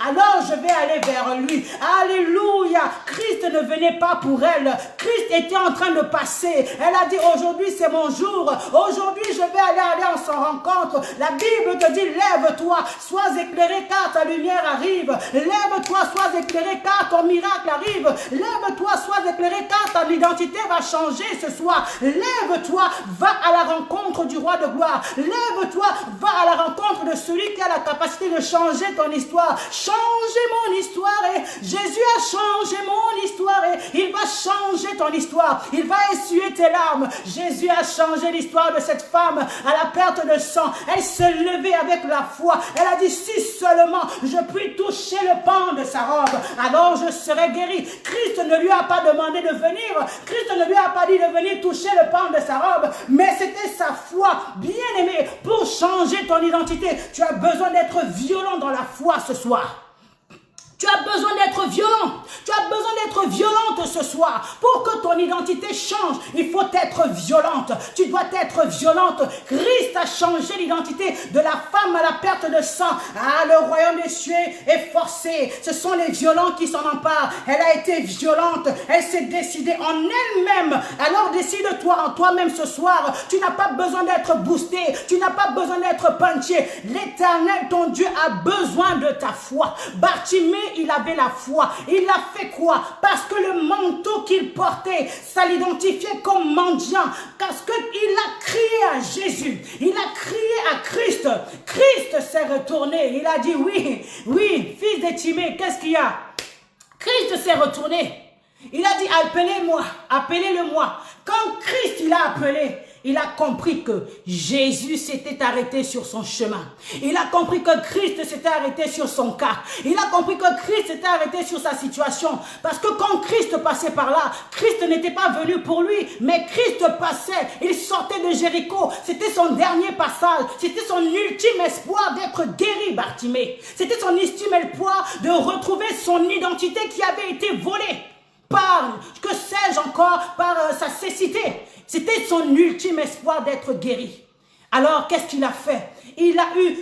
Alors je vais aller vers lui. Alléluia. Christ ne venait pas pour elle. Christ était en train de passer. Elle a dit, aujourd'hui c'est mon jour. Aujourd'hui je vais aller en son rencontre. La Bible te dit, lève-toi, sois éclairé car ta lumière arrive. Lève-toi, sois éclairé car ton miracle arrive. Lève-toi, sois éclairé car ton identité va changer ce soir. Lève-toi, va à la rencontre du roi de gloire. Lève-toi, va à la rencontre de celui qui a la capacité de changer ton histoire. Changer mon histoire et Jésus a changé mon histoire et il va changer ton histoire. Il va essuyer tes larmes. Jésus a changé l'histoire de cette femme à la perte de sang. Elle s'est levée avec la foi. Elle a dit, si seulement je puis toucher le pan de sa robe, alors je serai guérie. Christ ne lui a pas demandé de venir. Christ ne lui a pas dit de venir toucher le pan de sa robe, mais c'était sa foi. Bien aimé, pour changer ton identité, tu as besoin d'être violent dans la foi ce soir. Tu as besoin d'être violent. Tu as besoin d'être violente ce soir. Pour que ton identité change, il faut être violente. Tu dois être violente. Christ a changé l'identité de la femme à la perte de sang. Ah, le royaume des cieux est forcé. Ce sont les violents qui s'en emparent. Elle a été violente. Elle s'est décidée en elle-même. Alors décide-toi en toi-même ce soir. Tu n'as pas besoin d'être boosté. Tu n'as pas besoin d'être punché. L'Éternel, ton Dieu, a besoin de ta foi. Bartimée il avait la foi. Il a fait quoi? Parce que le manteau qu'il portait, ça l'identifiait comme mendiant. Parce qu'il a crié à Jésus. Il a crié à Christ. Christ s'est retourné. Il a dit oui, oui, fils de Timée, qu'est-ce qu'il y a? Christ s'est retourné. Il a dit appelez-moi, appelez-le-moi. Quand Christ il a appelé, il a compris que Jésus s'était arrêté sur son chemin. Il a compris que Christ s'était arrêté sur son cas. Il a compris que Christ s'était arrêté sur sa situation. Parce que quand Christ passait par là, Christ n'était pas venu pour lui, mais Christ passait. Il sortait de Jéricho. C'était son dernier passage. C'était son ultime espoir d'être guéri, Bartimée. C'était son ultime espoir de retrouver son identité qui avait été volée par, que sais-je encore, par sa cécité. C'était son ultime espoir d'être guéri. Alors, qu'est-ce qu'il a fait? Il a eu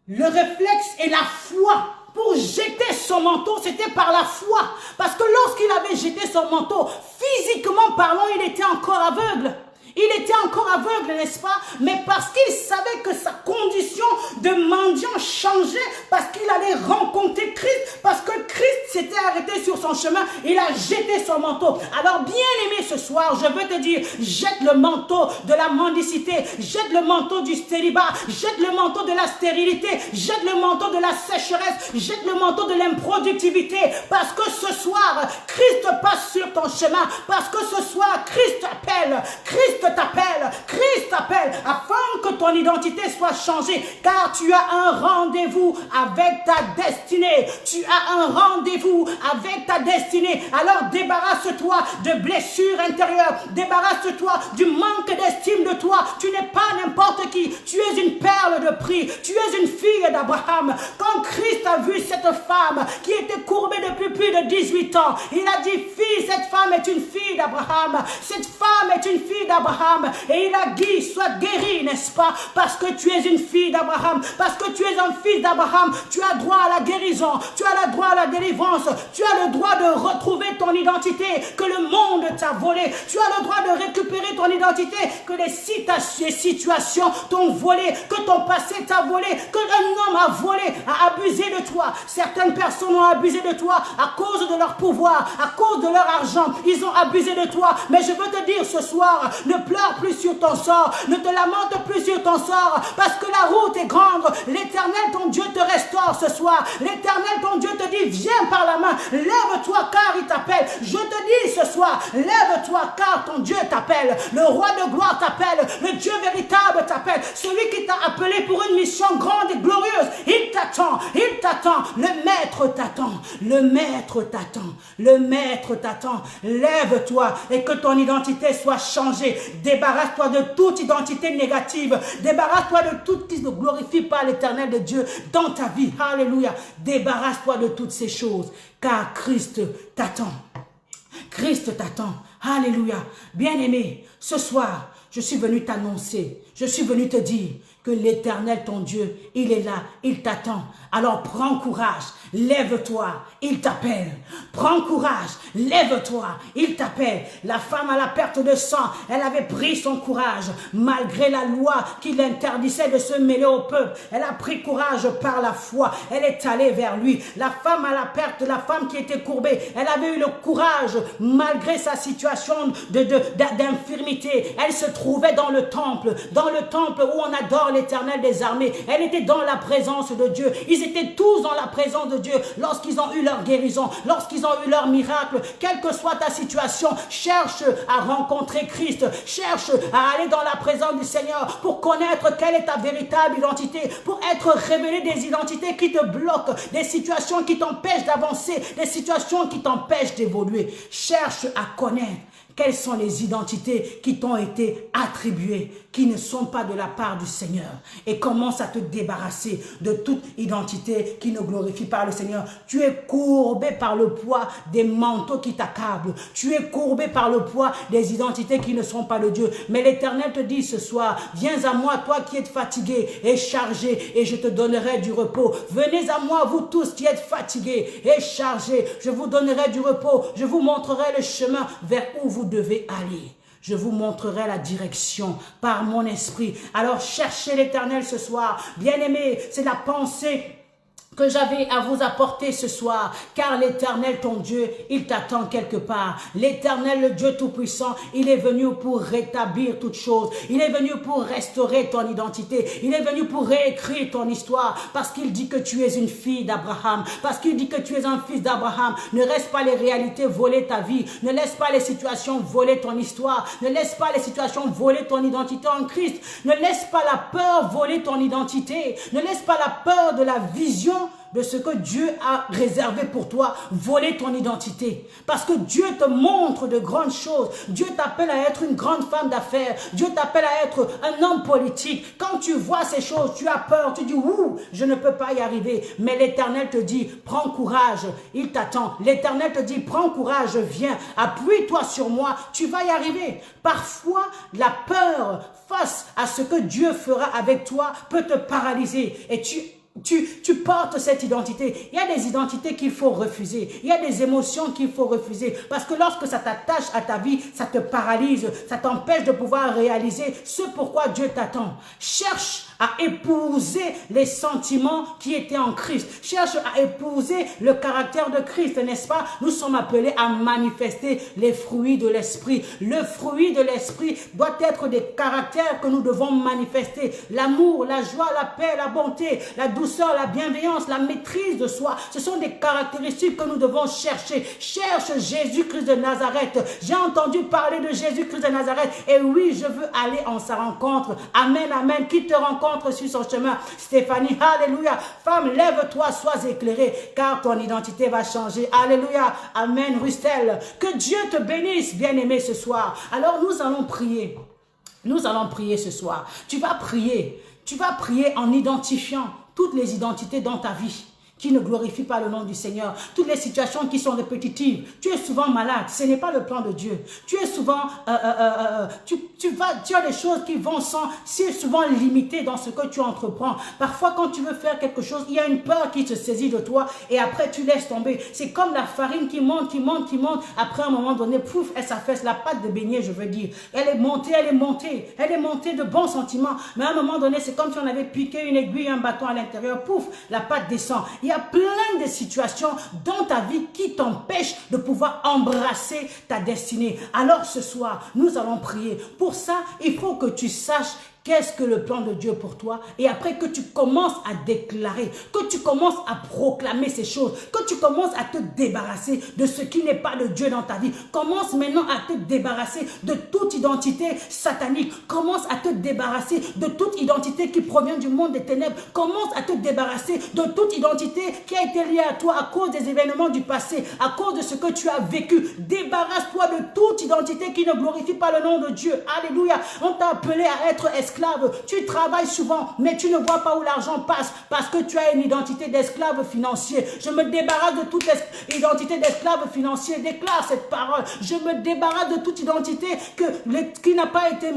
le réflexe et la foi pour jeter son manteau. C'était par la foi. Parce que lorsqu'il avait jeté son manteau, physiquement parlant, il était encore aveugle. Il était encore aveugle, n'est-ce pas? Mais parce qu'il savait que sa condition de mendiant changeait, parce qu'il allait rencontrer Christ, parce que Christ s'était arrêté sur son chemin, il a jeté son manteau. Alors, bien aimé, ce soir, je veux te dire, jette le manteau de la mendicité, jette le manteau du célibat, jette le manteau de la stérilité, jette le manteau de la sécheresse, jette le manteau de l'improductivité, parce que ce soir, Christ passe sur ton chemin, parce que ce soir, Christ t'appelle, Christ t'appelle afin que ton identité soit changée, car tu as un rendez-vous avec ta destinée. Tu as un rendez-vous avec ta destinée. Alors débarrasse-toi de blessures intérieures, débarrasse-toi du manque d'estime de toi. Tu n'es pas n'importe qui, tu es une perle de prix, tu es une fille d'Abraham. Quand Christ a vu cette femme qui était courbée depuis plus de 18 ans, il a dit, fille, cette femme est une fille d'Abraham, cette femme est une fille d'Abraham. Et il a dit, sois guéri, n'est-ce pas? Parce que tu es une fille d'Abraham, parce que tu es un fils d'Abraham, tu as droit à la guérison, tu as le droit à la délivrance, tu as le droit de retrouver ton identité que le monde t'a volée, tu as le droit de récupérer ton identité que les situations t'ont volé, que ton passé t'a volé, que un homme a volé, a abusé de toi. Certaines personnes ont abusé de toi à cause de leur pouvoir, à cause de leur argent, ils ont abusé de toi. Mais je veux te dire ce soir, ne pleure plus sur ton sort, ne te lamente plus sur ton sort, parce que la route est grande. L'Éternel, ton Dieu, te restaure ce soir. L'Éternel, ton Dieu, te dit, viens par la main, lève-toi car il t'appelle. Je te dis ce soir, lève-toi car ton Dieu t'appelle. Le roi de gloire t'appelle, le Dieu véritable t'appelle, celui qui t'a appelé pour une mission grande et glorieuse. Il t'attend, le maître t'attend, le maître t'attend, le maître t'attend. Lève-toi et que ton identité soit changée. Débarrasse-toi de toute identité négative. Débarrasse-toi de tout qui ne glorifie pas l'Éternel de Dieu dans ta vie. Alléluia. Débarrasse-toi de toutes ces choses, car Christ t'attend. Christ t'attend. Alléluia. Bien-aimé, ce soir, je suis venu t'annoncer, je suis venu te dire que l'Éternel, ton Dieu, il est là, il t'attend. Alors prends courage, lève-toi, il t'appelle. Prends courage, lève-toi, il t'appelle. La femme à la perte de sang, elle avait pris son courage, malgré la loi qui l'interdisait de se mêler au peuple. Elle a pris courage par la foi, elle est allée vers lui. La femme à la perte, la femme qui était courbée, elle avait eu le courage, malgré sa situation d'infirmité. Elle se trouvait dans le temple où on adore l'Éternel des armées. Elle était dans la présence de Dieu. Ils étaient tous dans la présence de Dieu lorsqu'ils ont eu leur guérison, lorsqu'ils ont eu leur miracle. Quelle que soit ta situation, cherche à rencontrer Christ, cherche à aller dans la présence du Seigneur pour connaître quelle est ta véritable identité, pour être révélé des identités qui te bloquent, des situations qui t'empêchent d'avancer, des situations qui t'empêchent d'évoluer. Cherche à connaître quelles sont les identités qui t'ont été attribuées, qui ne sont pas de la part du Seigneur. Et commence à te débarrasser de toute identité qui ne glorifie pas le Seigneur. Tu es courbé par le poids des manteaux qui t'accablent. Tu es courbé par le poids des identités qui ne sont pas de Dieu. Mais l'Éternel te dit ce soir, viens à moi, toi qui êtes fatigué et chargé, et je te donnerai du repos. Venez à moi, vous tous qui êtes fatigués et chargés. Je vous donnerai du repos. Je vous montrerai le chemin vers où vous devez aller. Je vous montrerai la direction par mon esprit. Alors cherchez l'Éternel ce soir. Bien-aimé, c'est la pensée que j'avais à vous apporter ce soir, car l'Éternel, ton Dieu, il t'attend quelque part. L'Éternel, le Dieu Tout-Puissant, il est venu pour rétablir toutes choses. Il est venu pour restaurer ton identité. Il est venu pour réécrire ton histoire, parce qu'il dit que tu es une fille d'Abraham, parce qu'il dit que tu es un fils d'Abraham. Ne laisse pas les réalités voler ta vie. Ne laisse pas les situations voler ton histoire. Ne laisse pas les situations voler ton identité en Christ. Ne laisse pas la peur voler ton identité. Ne laisse pas la peur de la vision de ce que Dieu a réservé pour toi, voler ton identité. Parce que Dieu te montre de grandes choses. Dieu t'appelle à être une grande femme d'affaires. Dieu t'appelle à être un homme politique. Quand tu vois ces choses, tu as peur. Tu dis, ouh, je ne peux pas y arriver. Mais l'Éternel te dit, prends courage. Il t'attend. L'Éternel te dit, prends courage, viens. Appuie-toi sur moi. Tu vas y arriver. Parfois, la peur face à ce que Dieu fera avec toi peut te paralyser. Et tu portes cette identité. Il y a des identités qu'il faut refuser. Il y a des émotions qu'il faut refuser. Parce que lorsque ça t'attache à ta vie, ça te paralyse. Ça t'empêche de pouvoir réaliser ce pourquoi Dieu t'attend. Cherche à épouser les sentiments qui étaient en Christ. Cherche à épouser le caractère de Christ, n'est-ce pas? Nous sommes appelés à manifester les fruits de l'esprit. Le fruit de l'esprit doit être des caractères que nous devons manifester. L'amour, la joie, la paix, la bonté, la douceur, la bienveillance, la maîtrise de soi. Ce sont des caractéristiques que nous devons chercher. Cherche Jésus-Christ de Nazareth. J'ai entendu parler de Jésus-Christ de Nazareth. Et oui, je veux aller en sa rencontre. Amen, amen. Qui te rencontre sur son chemin? Stéphanie, alléluia. Femme, lève-toi, sois éclairée, car ton identité va changer. Alléluia. Amen, Rustel. Que Dieu te bénisse, bien-aimé, ce soir. Alors, nous allons prier. Nous allons prier ce soir. Tu vas prier. Tu vas prier en identifiant toutes les identités dans ta vie qui ne glorifient pas le nom du Seigneur. Toutes les situations qui sont répétitives. Tu es souvent malade. Ce n'est pas le plan de Dieu. Tu es souvent... tu as des choses qui vont c'est souvent limité dans ce que tu entreprends. Parfois, quand tu veux faire quelque chose, il y a une peur qui se saisit de toi et après, tu laisses tomber. C'est comme la farine qui monte, qui monte, qui monte. Après, à un moment donné, pouf, elle s'affaisse. La pâte de beignet, je veux dire. Elle est montée, elle est montée. Elle est montée de bons sentiments. Mais à un moment donné, c'est comme si on avait piqué une aiguille, un bâton à l'intérieur. Pouf, la pâte descend. Il y a plein de situations dans ta vie qui t'empêchent de pouvoir embrasser ta destinée. Alors ce soir, nous allons prier. Pour ça, il faut que tu saches qu'est-ce que le plan de Dieu pour toi? Et après que tu commences à déclarer, que tu commences à proclamer ces choses, que tu commences à te débarrasser de ce qui n'est pas de Dieu dans ta vie. Commence maintenant à te débarrasser de toute identité satanique. Commence à te débarrasser de toute identité qui provient du monde des ténèbres. Commence à te débarrasser de toute identité qui a été liée à toi à cause des événements du passé, à cause de ce que tu as vécu. Débarrasse-toi de toute identité qui ne glorifie pas le nom de Dieu. Alléluia. On t'a appelé à être esclave. Tu travailles souvent, mais tu ne vois pas où l'argent passe parce que tu as une identité d'esclave financier. Je me débarrasse de toute identité d'esclave financier. Déclare cette parole. Je me débarrasse de toute identité qui n'a pas été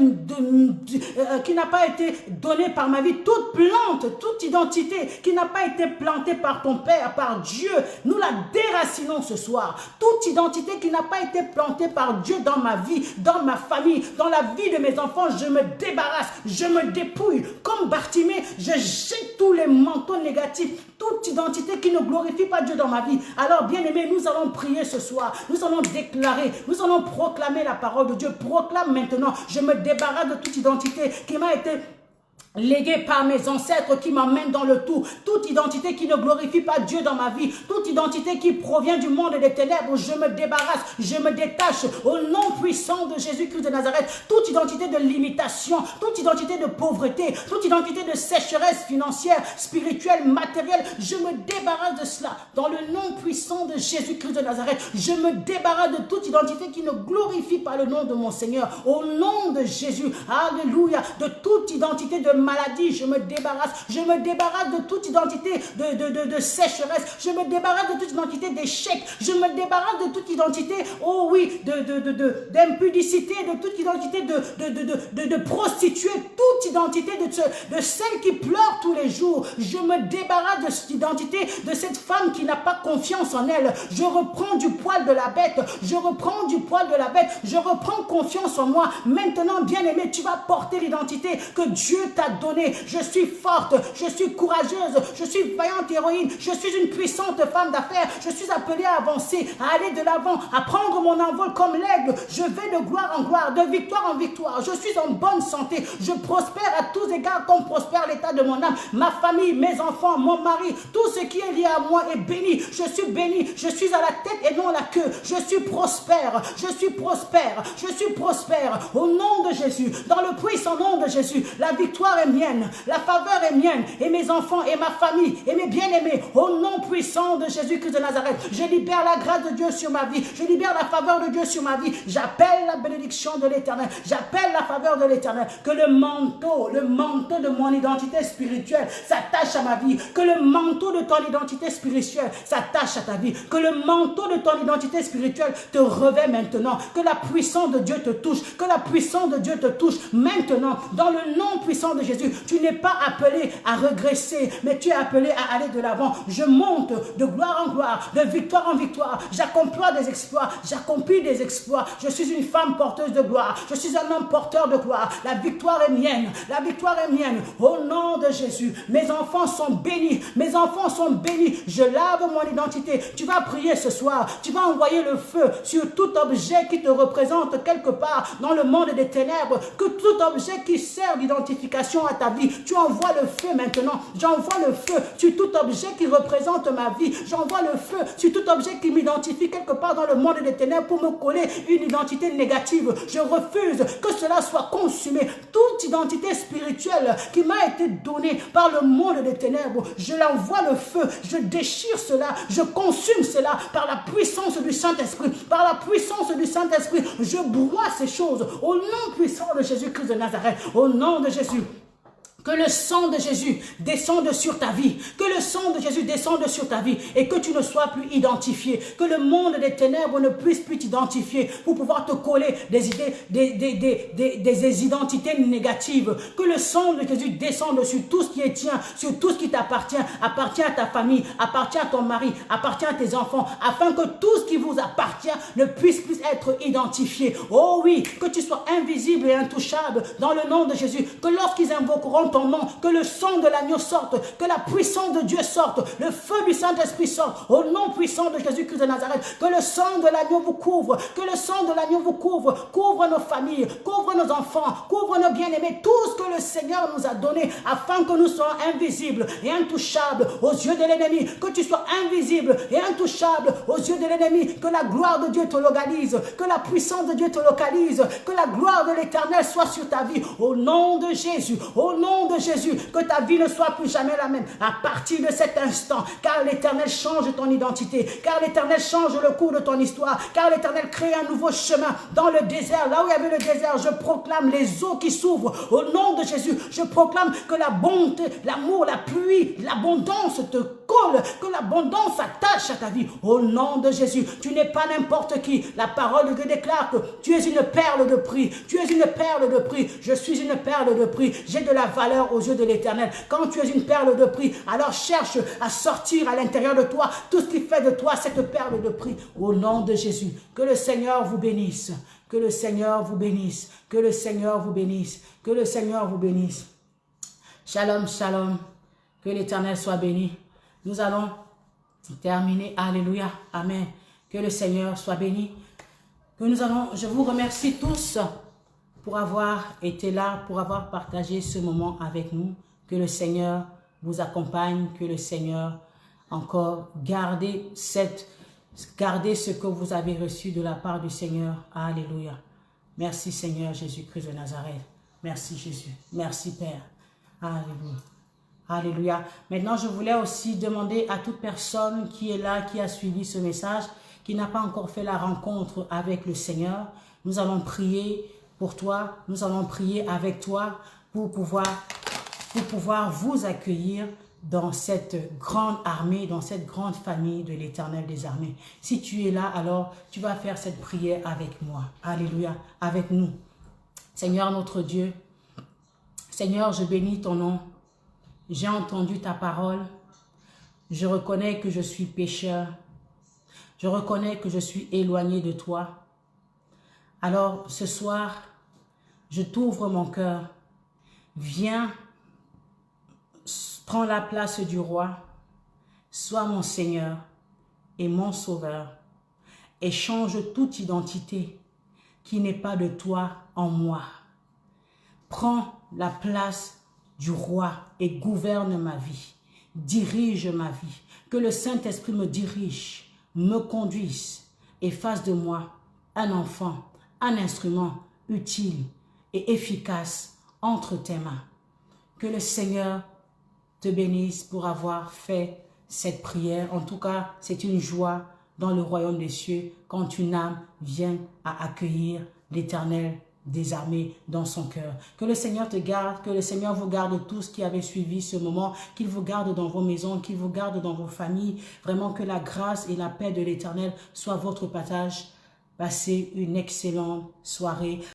donnée par ma vie. Toute plante, toute identité qui n'a pas été plantée par ton Père, par Dieu, nous la déracinons ce soir. Toute identité qui n'a pas été plantée par Dieu dans ma vie, dans ma famille, dans la vie de mes enfants, je me débarrasse. Je me dépouille. Comme Bartimée, je jette tous les manteaux négatifs, toute identité qui ne glorifie pas Dieu dans ma vie. Alors, bien-aimés, nous allons prier ce soir. Nous allons déclarer, nous allons proclamer la parole de Dieu. Proclame maintenant. Je me débarrasse de toute identité qui m'a été légué par mes ancêtres qui m'emmènent dans le tout. Toute identité qui ne glorifie pas Dieu dans ma vie. Toute identité qui provient du monde des ténèbres. Je me débarrasse. Je me détache. Au nom puissant de Jésus-Christ de Nazareth. Toute identité de limitation. Toute identité de pauvreté. Toute identité de sécheresse financière, spirituelle, matérielle. Je me débarrasse de cela. Dans le nom puissant de Jésus-Christ de Nazareth. Je me débarrasse de toute identité qui ne glorifie pas le nom de mon Seigneur. Au nom de Jésus. Alléluia. De toute identité de maladie, je me débarrasse. Je me débarrasse de toute identité de sécheresse. Je me débarrasse de toute identité d'échec. Je me débarrasse de toute identité, oh oui, d'impudicité, de toute identité de prostituée, toute identité de celle qui pleure tous les jours. Je me débarrasse de cette identité, de cette femme qui n'a pas confiance confiance en elle. Je reprends du poil de la bête. Je reprends du poil de la bête. Je reprends confiance en moi. Maintenant, bien-aimé, tu vas porter l'identité que Dieu t'a donnée. Je suis forte, je suis courageuse, je suis vaillante héroïne, je suis une puissante femme d'affaires. Je suis appelée à avancer, à aller de l'avant, à prendre mon envol comme l'aigle. Je vais de gloire en gloire, de victoire en victoire. Je suis en bonne santé. Je prospère à tous égards comme prospère l'état de mon âme. Ma famille, mes enfants, mon mari, tout ce qui est lié à moi est béni. Je suis béni. Je suis à la tête et non la queue. Je suis prospère. Je suis prospère. Je suis prospère. Au nom de Jésus, dans le puissant nom de Jésus, la victoire est mienne. La faveur est mienne. Et mes enfants et ma famille et mes bien-aimés. Au nom puissant de Jésus-Christ de Nazareth, je libère la grâce de Dieu sur ma vie. Je libère la faveur de Dieu sur ma vie. J'appelle la bénédiction de l'Éternel. J'appelle la faveur de l'Éternel. Que le manteau de mon identité spirituelle s'attache à ma vie. Que le manteau de ton identité spirituelle s'attache à ta vie. Que le manteau de ton identité spirituelle te revêt maintenant. Que la puissance de Dieu te touche. Que la puissance de Dieu te touche maintenant. Dans le nom puissant de Jésus, tu n'es pas appelé à regresser, mais tu es appelé à aller de l'avant. Je monte de gloire en gloire, de victoire en victoire. J'accomplis des exploits. J'accomplis des exploits. Je suis une femme porteuse de gloire. Je suis un homme porteur de gloire. La victoire est mienne. La victoire est mienne. Au nom de Jésus, mes enfants sont bénis. Mes enfants sont bénis. Je lave mon identité. Tu vas prier ce soir. Tu vas envoyer le feu sur tout objet qui te représente quelque part dans le monde des ténèbres. Que tout objet qui sert d'identification à ta vie, tu envoies le feu maintenant. J'envoie le feu sur tout objet qui représente ma vie. J'envoie le feu sur tout objet qui m'identifie quelque part dans le monde des ténèbres pour me coller une identité négative. Je refuse que cela soit consumé. Toute identité spirituelle qui m'a été donnée par le monde des ténèbres, je l'envoie le feu. Je déchire cela. Je consume cela par la puissance du Saint-Esprit. Par la puissance du Saint-Esprit, je broie ces choses au nom puissant de Jésus-Christ de Nazareth. Au nom de Jésus. Que le sang de Jésus descende sur ta vie. Que le sang de Jésus descende sur ta vie et que tu ne sois plus identifié. Que le monde des ténèbres ne puisse plus t'identifier pour pouvoir te coller des idées, des identités négatives. Que le sang de Jésus descende sur tout ce qui est tien, sur tout ce qui t'appartient, appartient à ta famille, appartient à ton mari, appartient à tes enfants, afin que tout ce qui vous appartient ne puisse plus être identifié. Oh oui, que tu sois invisible et intouchable dans le nom de Jésus. Que lorsqu'ils invoqueront ton nom, que le sang de l'agneau sorte, que la puissance de Dieu sorte, le feu du Saint-Esprit sorte, au nom puissant de Jésus-Christ de Nazareth, que le sang de l'agneau vous couvre, que le sang de l'agneau vous couvre, couvre nos familles, couvre nos enfants, couvre nos bien-aimés, tout ce que le Seigneur nous a donné, afin que nous soyons invisibles et intouchables aux yeux de l'ennemi, que tu sois invisible et intouchable aux yeux de l'ennemi, que la gloire de Dieu te localise, que la puissance de Dieu te localise, que la gloire de l'Éternel soit sur ta vie, au nom de Jésus, au nom de Jésus, que ta vie ne soit plus jamais la même à partir de cet instant, car l'Éternel change ton identité, car l'Éternel change le cours de ton histoire, car l'Éternel crée un nouveau chemin dans le désert, là où il y avait le désert. Je proclame les eaux qui s'ouvrent au nom de Jésus. Je proclame que la bonté, l'amour, la pluie, l'abondance te colle, que l'abondance s'attache à ta vie au nom de Jésus. Tu n'es pas n'importe qui. La parole de Dieu déclare que tu es une perle de prix. Tu es une perle de prix. Je suis une perle de prix. J'ai de la valeur aux yeux de l'Éternel. Quand tu es une perle de prix, alors cherche à sortir à l'intérieur de toi tout ce qui fait de toi cette perle de prix au nom de Jésus. Que le Seigneur vous bénisse. Que le Seigneur vous bénisse. Que le Seigneur vous bénisse. Que le Seigneur vous bénisse. Shalom, shalom. Que l'Éternel soit béni. Nous allons terminer. Alléluia. Amen. Que le Seigneur soit béni. Je vous remercie tous pour avoir été là, pour avoir partagé ce moment avec nous. Que le Seigneur vous accompagne, que le Seigneur encore garde ce que vous avez reçu de la part du Seigneur. Alléluia. Merci Seigneur Jésus-Christ de Nazareth. Merci Jésus. Merci Père. Alléluia. Alléluia. Maintenant, je voulais aussi demander à toute personne qui est là, qui a suivi ce message, qui n'a pas encore fait la rencontre avec le Seigneur. Nous allons prier pour toi. Nous allons prier avec toi pour pouvoir vous accueillir dans cette grande armée, dans cette grande famille de l'Éternel des armées. Si tu es là, alors tu vas faire cette prière avec moi. Alléluia. Avec nous. Seigneur notre Dieu, Seigneur, je bénis ton nom. J'ai entendu ta parole. Je reconnais que je suis pécheur. Je reconnais que je suis éloigné de toi. Alors, ce soir, je t'ouvre mon cœur. Viens, prends la place du roi. Sois mon Seigneur et mon Sauveur. Et change toute identité qui n'est pas de toi en moi. Prends la place du roi et gouverne ma vie. Dirige ma vie. Que le Saint-Esprit me dirige, me conduise et fasse de moi un enfant, un instrument utile et efficace entre tes mains. Que le Seigneur te bénisse pour avoir fait cette prière. En tout cas, c'est une joie dans le royaume des cieux quand une âme vient à accueillir l'Éternel des armées dans son cœur. Que le Seigneur te garde, que le Seigneur vous garde tous qui avaient suivi ce moment, qu'il vous garde dans vos maisons, qu'il vous garde dans vos familles. Vraiment que la grâce et la paix de l'Éternel soient votre partage. Passez une excellente soirée.